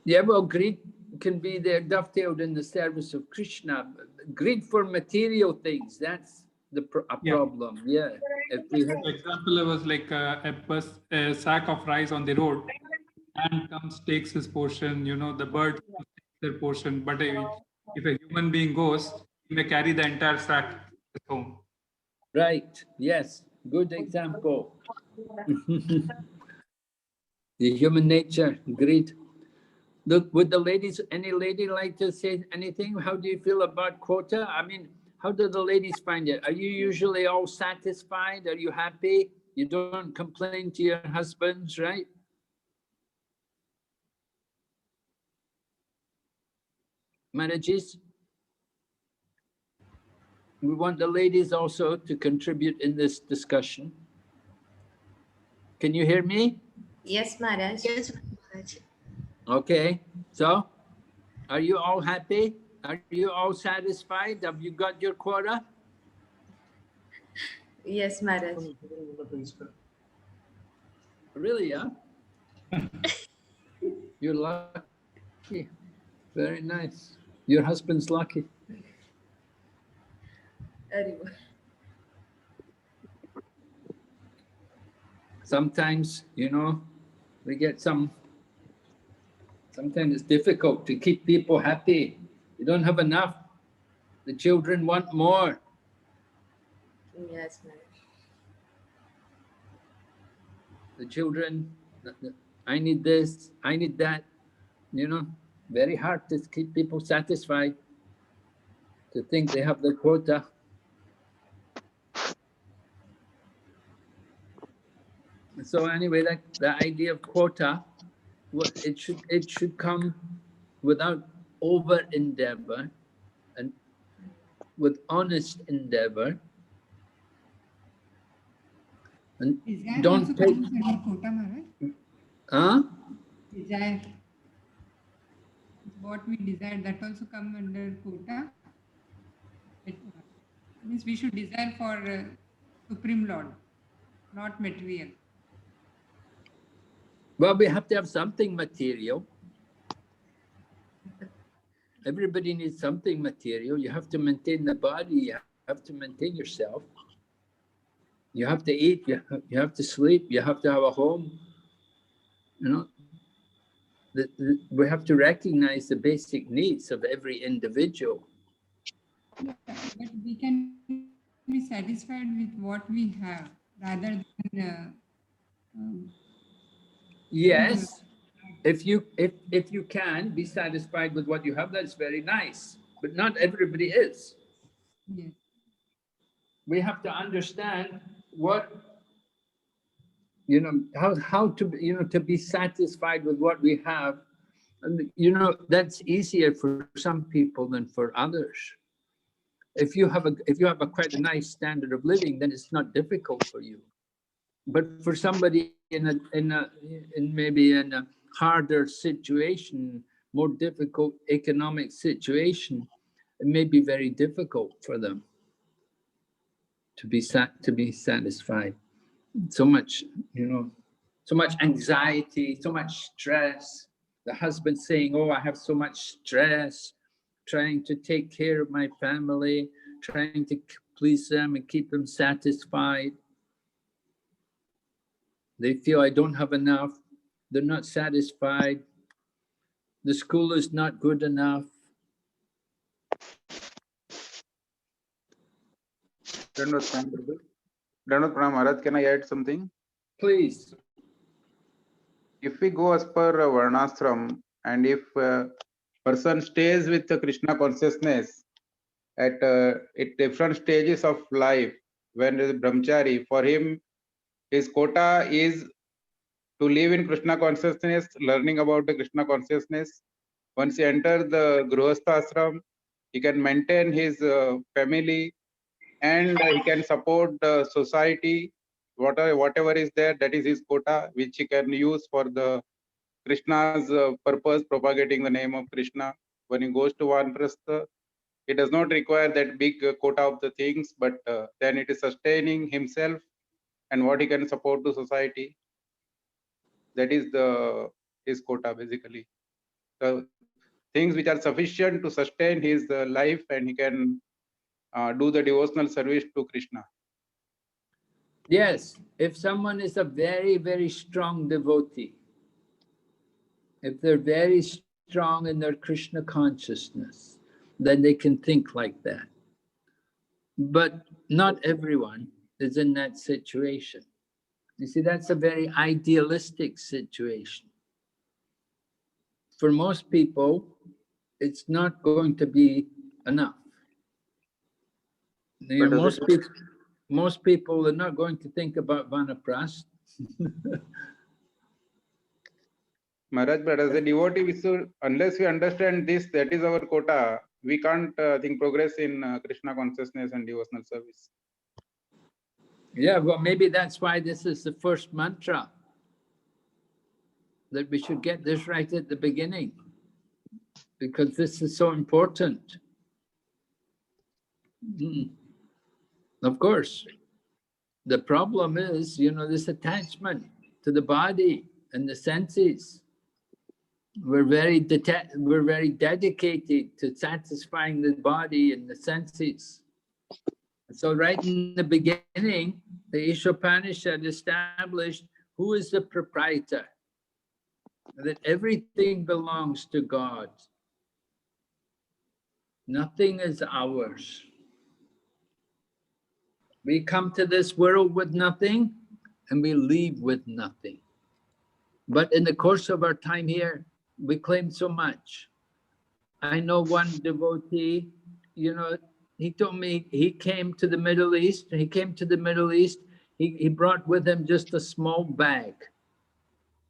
Yeah, well, greed can be there dovetailed in the service of Krishna. Greed for material things, that's a problem. Yeah. If we have... For example, it was like a sack of rice on the road, and comes, takes his portion, the bird takes their portion. But if a human being goes, he may carry the entire sack home. Right, yes, good example. The human nature, greed. Look, would the ladies, any lady like to say anything? How do you feel about quota? I mean, how do the ladies find it? Are you usually all satisfied? Are you happy? You don't complain to your husbands, right? Marriages? We want the ladies also to contribute in this discussion. Can you hear me? Yes, Maharaj. Yes, Maharaj. Okay, so are you all happy? Are you all satisfied? Have you got your quota? Yes, Maharaj. Really, yeah? You're lucky. Very nice. Your husband's lucky. Very good. Sometimes, we get sometimes it's difficult to keep people happy. You don't have enough. The children want more. Yes, Maharaj. The children, I need this, I need that. Very hard to keep people satisfied, to think they have the quota. So anyway, the idea of quota, it should come without over endeavor and with honest endeavor. And Desire don't also take. comes under quota, Maharaj. Huh? Desire. What we desire, that also come under quota. It means we should desire for Supreme Lord, not material. Well, we have to have something material. Everybody needs something material. You have to maintain the body. You have to maintain yourself. You have to eat. You have to sleep. You have to have a home. We have to recognize the basic needs of every individual. Yeah, but we can be satisfied with what we have rather than Yes, if you can be satisfied with what you have, that's very nice. But not everybody is. Yes. We have to understand what how to to be satisfied with what we have, and that's easier for some people than for others. If you have a quite a nice standard of living, then it's not difficult for you. But for somebody maybe in a harder situation, more difficult economic situation, it may be very difficult for them to be satisfied. So much, so much anxiety, so much stress. The husband saying, "Oh, I have so much stress, trying to take care of my family, trying to please them and keep them satisfied." They feel I don't have enough. They're not satisfied. The school is not good enough. Dandavad Pranam Maharaj, can I add something? Please. if we go as per Varnashram, and if person stays with the Krishna consciousness at different stages of life, when there is brahmachari, for him, his quota is to live in Krishna consciousness, learning about the Krishna consciousness. Once he enters the Grihastha ashram, he can maintain his family, and he can support the society. Whatever is there, that is his quota, which he can use for the Krishna's purpose, propagating the name of Krishna. When he goes to Vanprastha, it does not require that big quota of the things, but then it is sustaining himself and what he can support to society. That is his quota basically. The things which are sufficient to sustain his life, and he can do the devotional service to Krishna. Yes, if someone is a very, very strong devotee, if they're very strong in their Krishna consciousness, then they can think like that. But not everyone is in that situation. You see, that's a very idealistic situation. For most people, it's not going to be enough. You know, most people are not going to think about Vanaprast. Maharaj, but as a devotee, unless we understand this, that is our quota, we can't think progress in Krishna consciousness and devotional service. Yeah, well, maybe that's why this is the first mantra, that we should get this right at the beginning, because this is so important. Of course, the problem is, you know, this attachment to the body and the senses. We're very dedicated to satisfying the body and the senses. So right in the beginning, the Isopanisad established who is the proprietor, that everything belongs to God. Nothing is ours. We come to this world with nothing and we leave with nothing. But in the course of our time here, we claim so much. I know one devotee, you know, he told me he came to the Middle East. He brought with him just a small bag,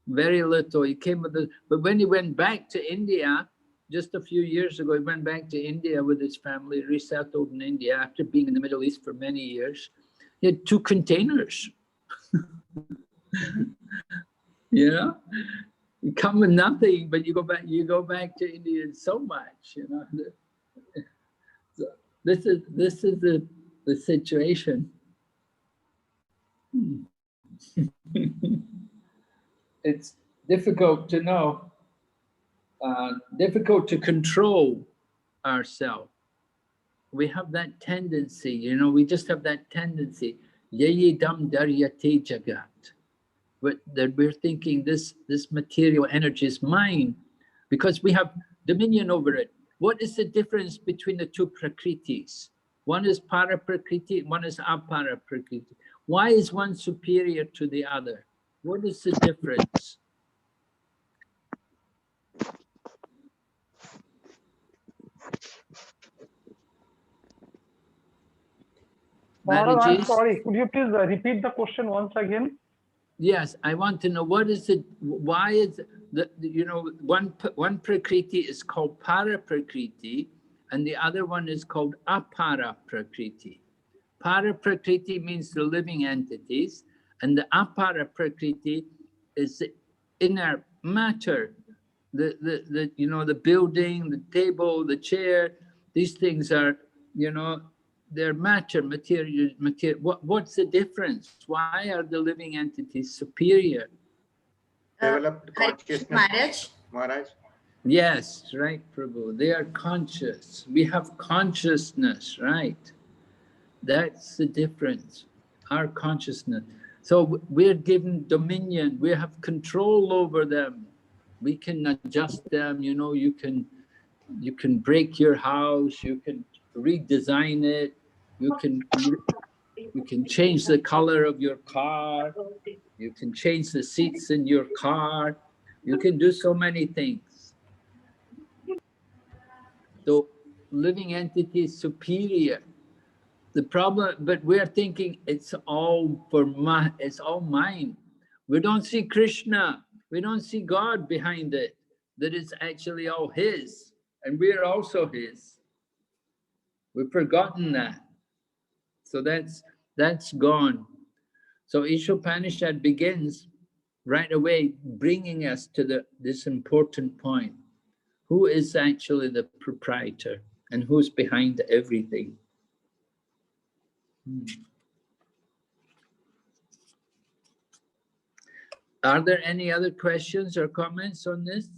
very little. He came with it, but when he went back to India, just a few years ago, he went back to India with his family, resettled in India after being in the Middle East for many years. He had 2 containers. You know, you come with nothing, but you go back to India with so much, you know. So this is the situation. It's difficult to know, difficult to control ourselves. We have that tendency, you know, we just have that tendency. Yayidam daryate jagat. But that we're thinking this material energy is mine because we have dominion over it. What is the difference between the 2 prakritis? One is para prakriti, one is apara prakriti. Why is one superior to the other? What is the difference? Maharaj, I'm sorry, could you please repeat the question once again? Yes, I want to know what is it, why is the, you know, one prakriti is called para prakriti and the other one is called apara prakriti. Para prakriti means the living entities and the apara prakriti is the inner matter, the you know, the building, the table, the chair, these things are, you know, they're matter, material. What's the difference? Why are the living entities superior? Developed consciousness, Maharaj. Yes, right, Prabhu. They are conscious. We have consciousness, right? That's the difference, our consciousness. So we're given dominion, we have control over them. We can adjust them, you know, you can break your house, you can redesign it, you can change the color of your car, you can change the seats in your car, You can do so many things. So living entity is superior. The problem, but we're thinking it's all it's all mine. We don't see Krishna. We don't see God behind it. That it's actually all His, and we're also His. We've forgotten that. So that's gone. So Isopanisad begins right away, bringing us to this important point. Who is actually the proprietor and who's behind everything? Are there any other questions or comments on this?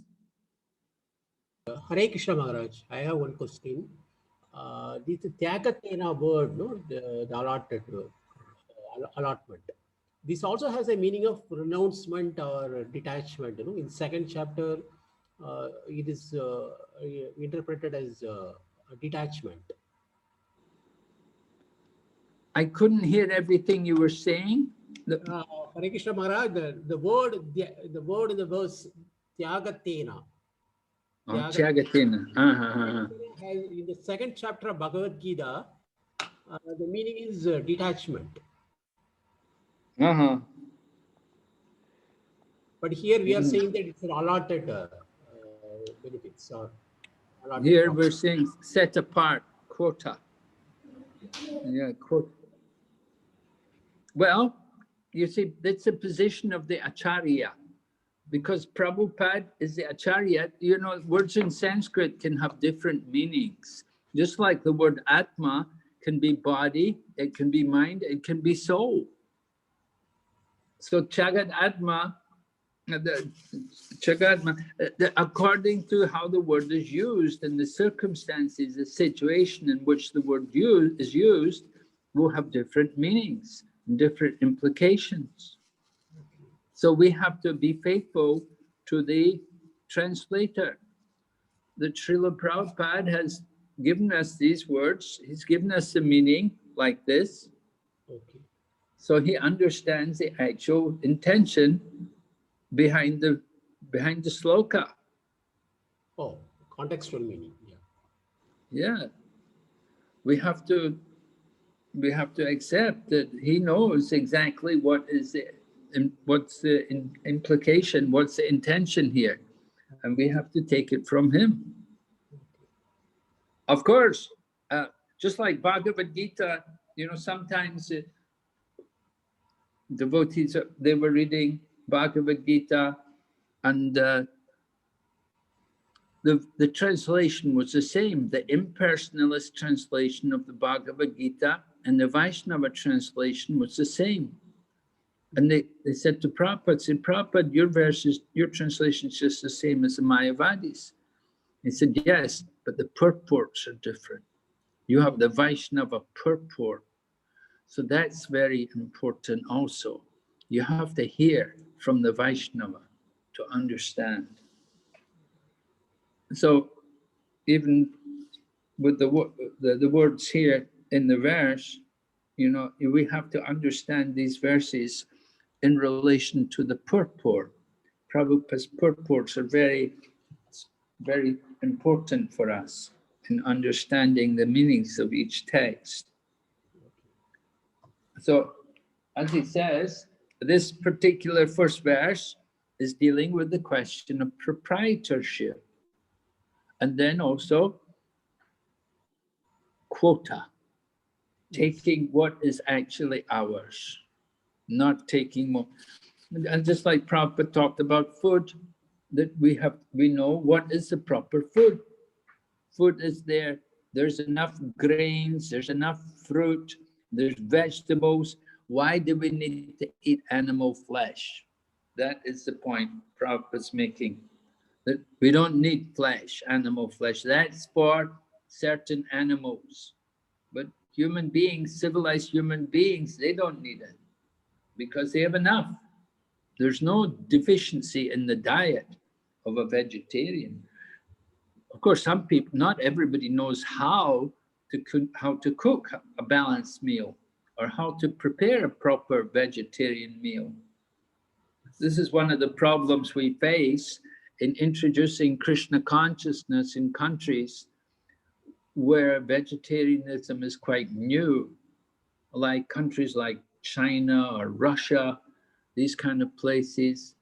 Hare Krishna Maharaj, I have one question. This Tyagatena word, no, the allotted allotment. This also has a meaning of renouncement or detachment. You know, in second chapter, it is interpreted as detachment. I couldn't hear everything you were saying. Hare Krishna Maharaj, the word in the verse Tyagatena. Tyagatena. Has, in the second chapter of Bhagavad Gita, the meaning is detachment. But here we are saying that it's an allotted benefits or allotted. Here we're saying set apart, quota. Yeah, quota. Well, you see, that's the position of the Acharya. Because Prabhupada is the Acharya, you know, words in Sanskrit can have different meanings. Just like the word Atma can be body, it can be mind, it can be soul. So Chagat Atma, according to how the word is used and the circumstances, the situation in which the word is used, will have different meanings and different implications. So we have to be faithful to the translator. The Srila Prabhupada has given us these words. He's given us the meaning like this. Okay. So he understands the actual intention behind the sloka. Oh, contextual meaning. Yeah. Yeah. We have to accept that he knows exactly what is what's the implication, what's the intention here, and we have to take it from him. Of course, just like Bhagavad Gita, you know, sometimes devotees, they were reading Bhagavad Gita and the translation was the same. The impersonalist translation of the Bhagavad Gita and the Vaishnava translation was the same. And they said to Prabhupada, Prabhupada, your translation is just the same as the Mayavadis. He said, yes, but the purports are different. You have the Vaishnava purport. So that's very important also. You have to hear from the Vaishnava to understand. So even with the words here in the verse, you know, we have to understand these verses in relation to the purport. Prabhupada's purports are very, very important for us in understanding the meanings of each text. So, as he says, this particular first verse is dealing with the question of proprietorship. And then also quota, taking what is actually ours, not taking more. And just like Prabhupada talked about food, that we know what is the proper food. Food is there. There's enough grains, there's enough fruit, there's vegetables. Why do we need to eat animal flesh? That is the point Prabhupada's making. That we don't need flesh, animal flesh. That's for certain animals. But human beings, civilized human beings, they don't need it because they have enough. There's no deficiency in the diet of a vegetarian. Of course, some people, not everybody knows how to cook a balanced meal or how to prepare a proper vegetarian meal. This is one of the problems we face in introducing Krishna consciousness in countries where vegetarianism is quite new, like countries like China or Russia, these kind of places.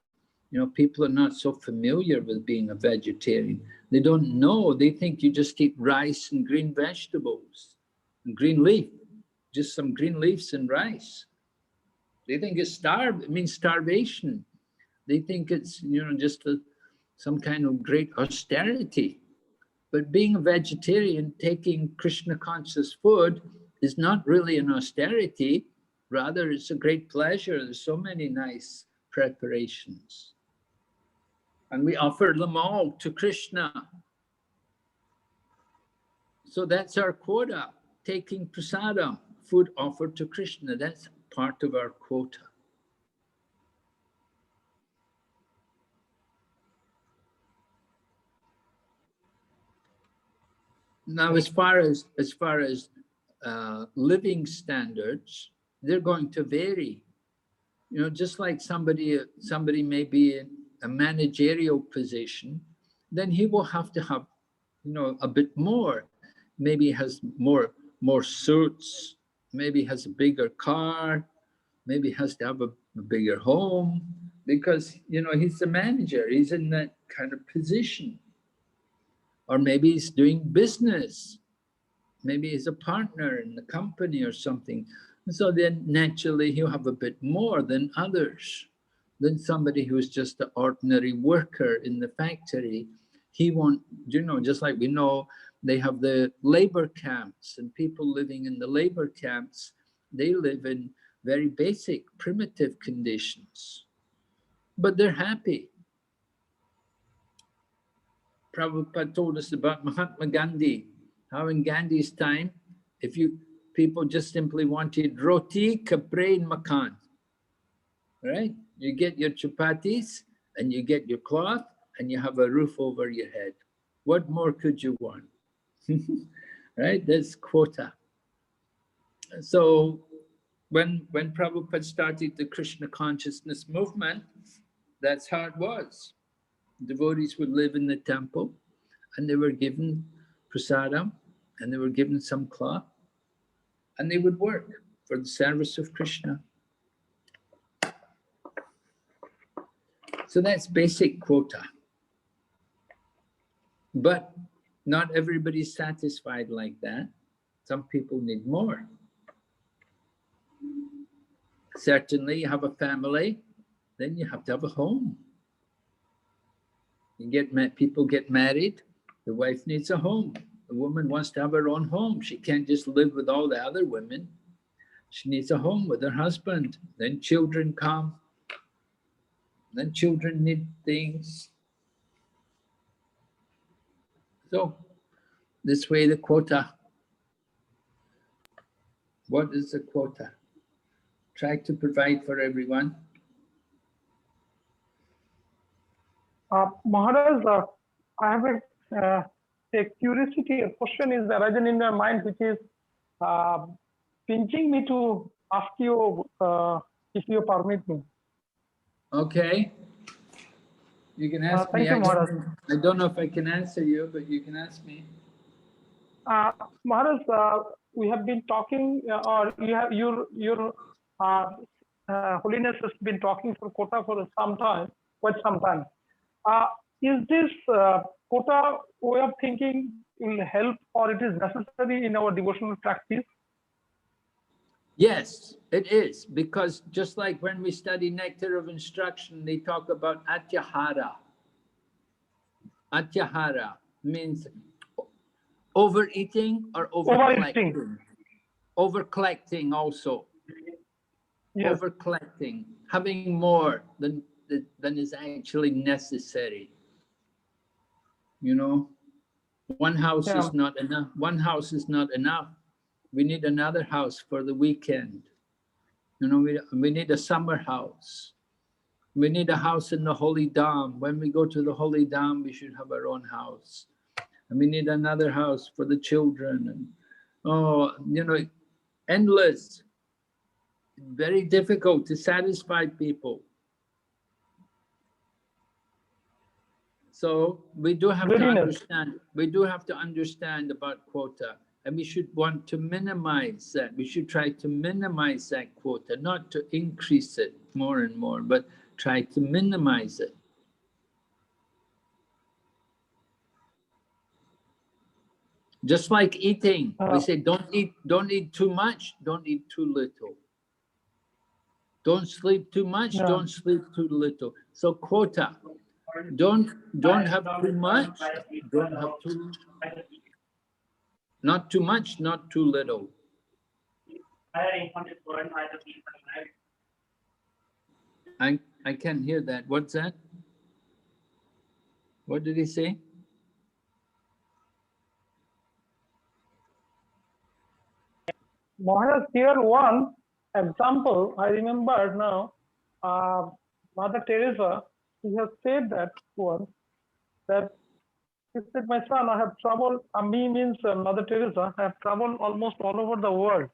You know, people are not so familiar with being a vegetarian. They don't know. They think you just eat rice and green vegetables and green leaf, just some green leaves and rice. They think it's it means starvation. They think it's, you know, just some kind of great austerity. But being a vegetarian, taking Krishna conscious food is not really an austerity. Rather, it's a great pleasure. There's so many nice preparations. And we offer them all to Krishna. So that's our quota, taking prasadam, food offered to Krishna. That's part of our quota. Now, as far as living standards, they're going to vary. You know, just like somebody may be in a managerial position, then he will have to have, you know, a bit more. Maybe has more suits. Maybe has a bigger car. Maybe has to have a bigger home, because, you know, he's the manager. He's in that kind of position. Or maybe he's doing business. Maybe he's a partner in the company or something. So then naturally he'll have a bit more than others, than somebody who's just an ordinary worker in the factory. He won't, you know, just like we know they have the labor camps, and people living in the labor camps, they live in very basic, primitive conditions, but they're happy. Prabhupada told us about Mahatma Gandhi, how in Gandhi's time, people just simply wanted roti, kapre, and makan, right? You get your chapatis, and you get your cloth, and you have a roof over your head. What more could you want? Right? That's quota. So when Prabhupada started the Krishna consciousness movement, that's how it was. Devotees would live in the temple, and they were given prasadam, and they were given some cloth, and they would work for the service of Krishna. So that's basic quota. But not everybody's satisfied like that. Some people need more. Certainly, you have a family, then you have to have a home. People get married, the wife needs a home. The woman wants to have her own home. She can't just live with all the other women. She needs a home with her husband. Then children come. Then children need things. So this way the quota. What is the quota? Try to provide for everyone. Maharaj, I have a curiosity, a question is arising in my mind, which is pinching me to ask you if you permit me. Okay. You can ask me. Thank you, Maharaj. I don't know if I can answer you, but you can ask me. Maharaj, we have been talking, or your Holiness has been talking for quota for some time, quite some time. Is this quota way of thinking will help, or it is necessary in our devotional practice? Yes, it is, because just like when we study Nectar of Instruction, they talk about atyahara. Atyahara means overeating or overcollecting. Overcollecting also. Yes. Overcollecting, having more than is actually necessary. You know, one house is not enough. One house is not enough. We need another house for the weekend. You know, we need a summer house. We need a house in the Holy Dham. When we go to the Holy Dham, we should have our own house. And we need another house for the children. And, you know, endless. Very difficult to satisfy people. So we do have to Greediness. understand. We do have to understand about quota, and we should want to minimize that. We should try to minimize that quota, not to increase it more and more, but try to minimize it. Just like eating, we say don't eat too much, don't eat too little. Don't sleep too much, don't sleep too little. So quota, don't have too much, don't have too, not too much, not too little. I can't hear that. What's that? What did he say? Maharaj, here one example I remember now, Mother Teresa, she has said that once, that she said, my son, I have traveled, me means Mother Teresa, I have traveled almost all over the world.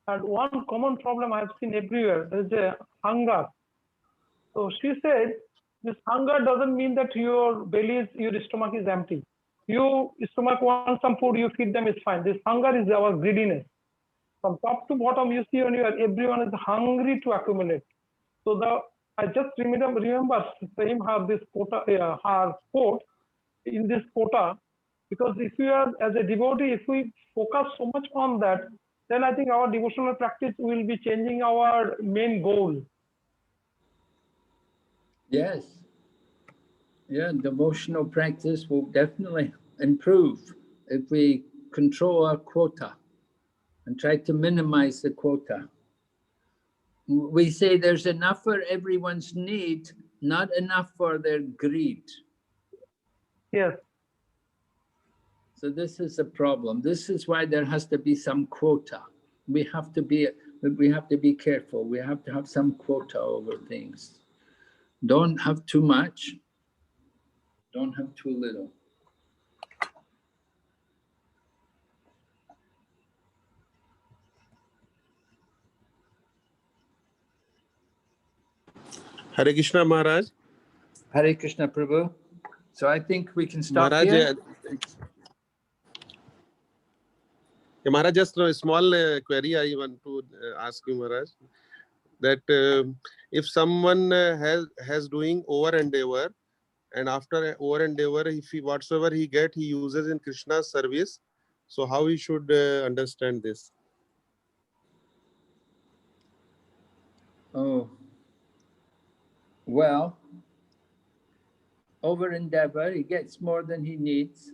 And one common problem I have seen everywhere is a hunger. So she said, this hunger doesn't mean that your belly, your stomach is empty. Your stomach wants some food, you feed them, it's fine. This hunger is our greediness. From top to bottom, you see everyone is hungry to accumulate. So I just remember same have this quota, her quote in this quota, because if we are as a devotee, if we focus so much on that, then I think our devotional practice will be changing our main goal. Yes. Yeah, devotional practice will definitely improve if we control our quota and try to minimize the quota. We say there's enough for everyone's need, not enough for their greed. Yes. So this is a problem. This is why there has to be some quota. We have to be careful. We have to have some quota over things. Don't have too much. Don't have too little. Hare Krishna Maharaj. Hare Krishna Prabhu. So I think we can stop Maharaj, here. Maharaj, just a small query I want to ask you, Maharaj. That if someone has doing over endeavor, and after over endeavor, if he whatsoever he get, he uses in Krishna's service. So how we should understand this? Oh, well, over endeavor, he gets more than he needs,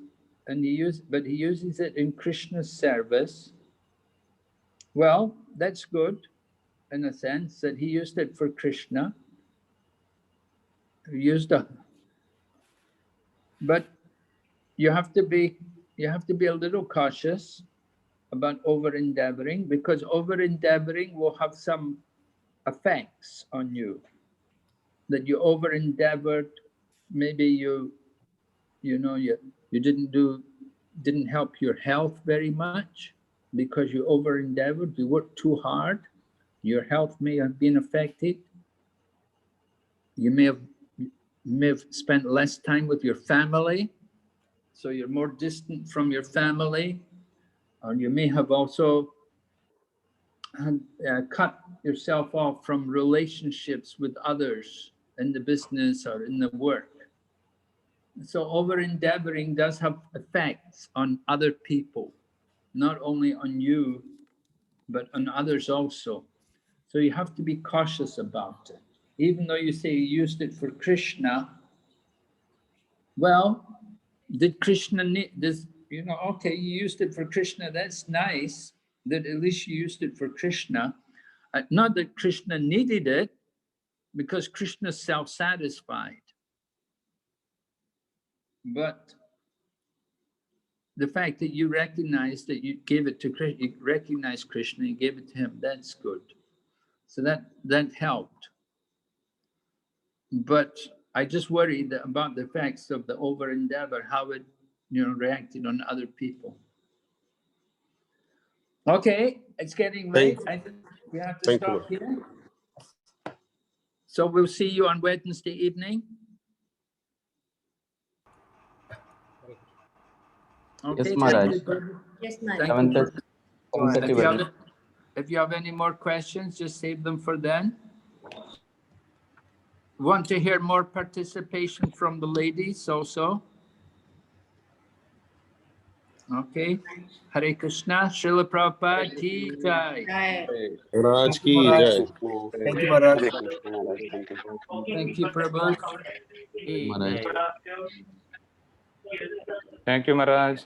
and he uses it in Krishna's service. Well, that's good, in a sense that he used it for Krishna. He used it, but you have to be a little cautious about over endeavoring, because over endeavoring will have some effects on you. That you over endeavored, maybe you didn't help your health very much because you over endeavored, you worked too hard, your health may have been affected. You may have spent less time with your family, so you're more distant from your family, or you may have also cut yourself off from relationships with others in the business or in the work. So over endeavoring does have effects on other people, not only on you, but on others also. So you have to be cautious about it. Even though you say you used it for Krishna, well, did Krishna need this? Okay, you used it for Krishna, that's nice, that at least you used it for Krishna. Not that Krishna needed it, because Krishna's self-satisfied. But the fact that you recognize that you gave it to Krishna, you recognize Krishna, you gave it to him, that's good. So that helped. But I just worried about the effects of the over endeavor, how it reacted on other people. Okay, it's getting late. I think we have to stop here. So we'll see you on Wednesday evening. Okay, Maharaj. thank you, Prabhu. Yes, Maharaj. Thank you. Go ahead. If you have any more questions, just save them for then. Want to hear more participation from the ladies also? Okay. Hare Krishna, Srila Prabhupada ki jai. Raj ki jai. Thank you, Maharaj. Thank you, Prabhu. Thank you, Maharaj.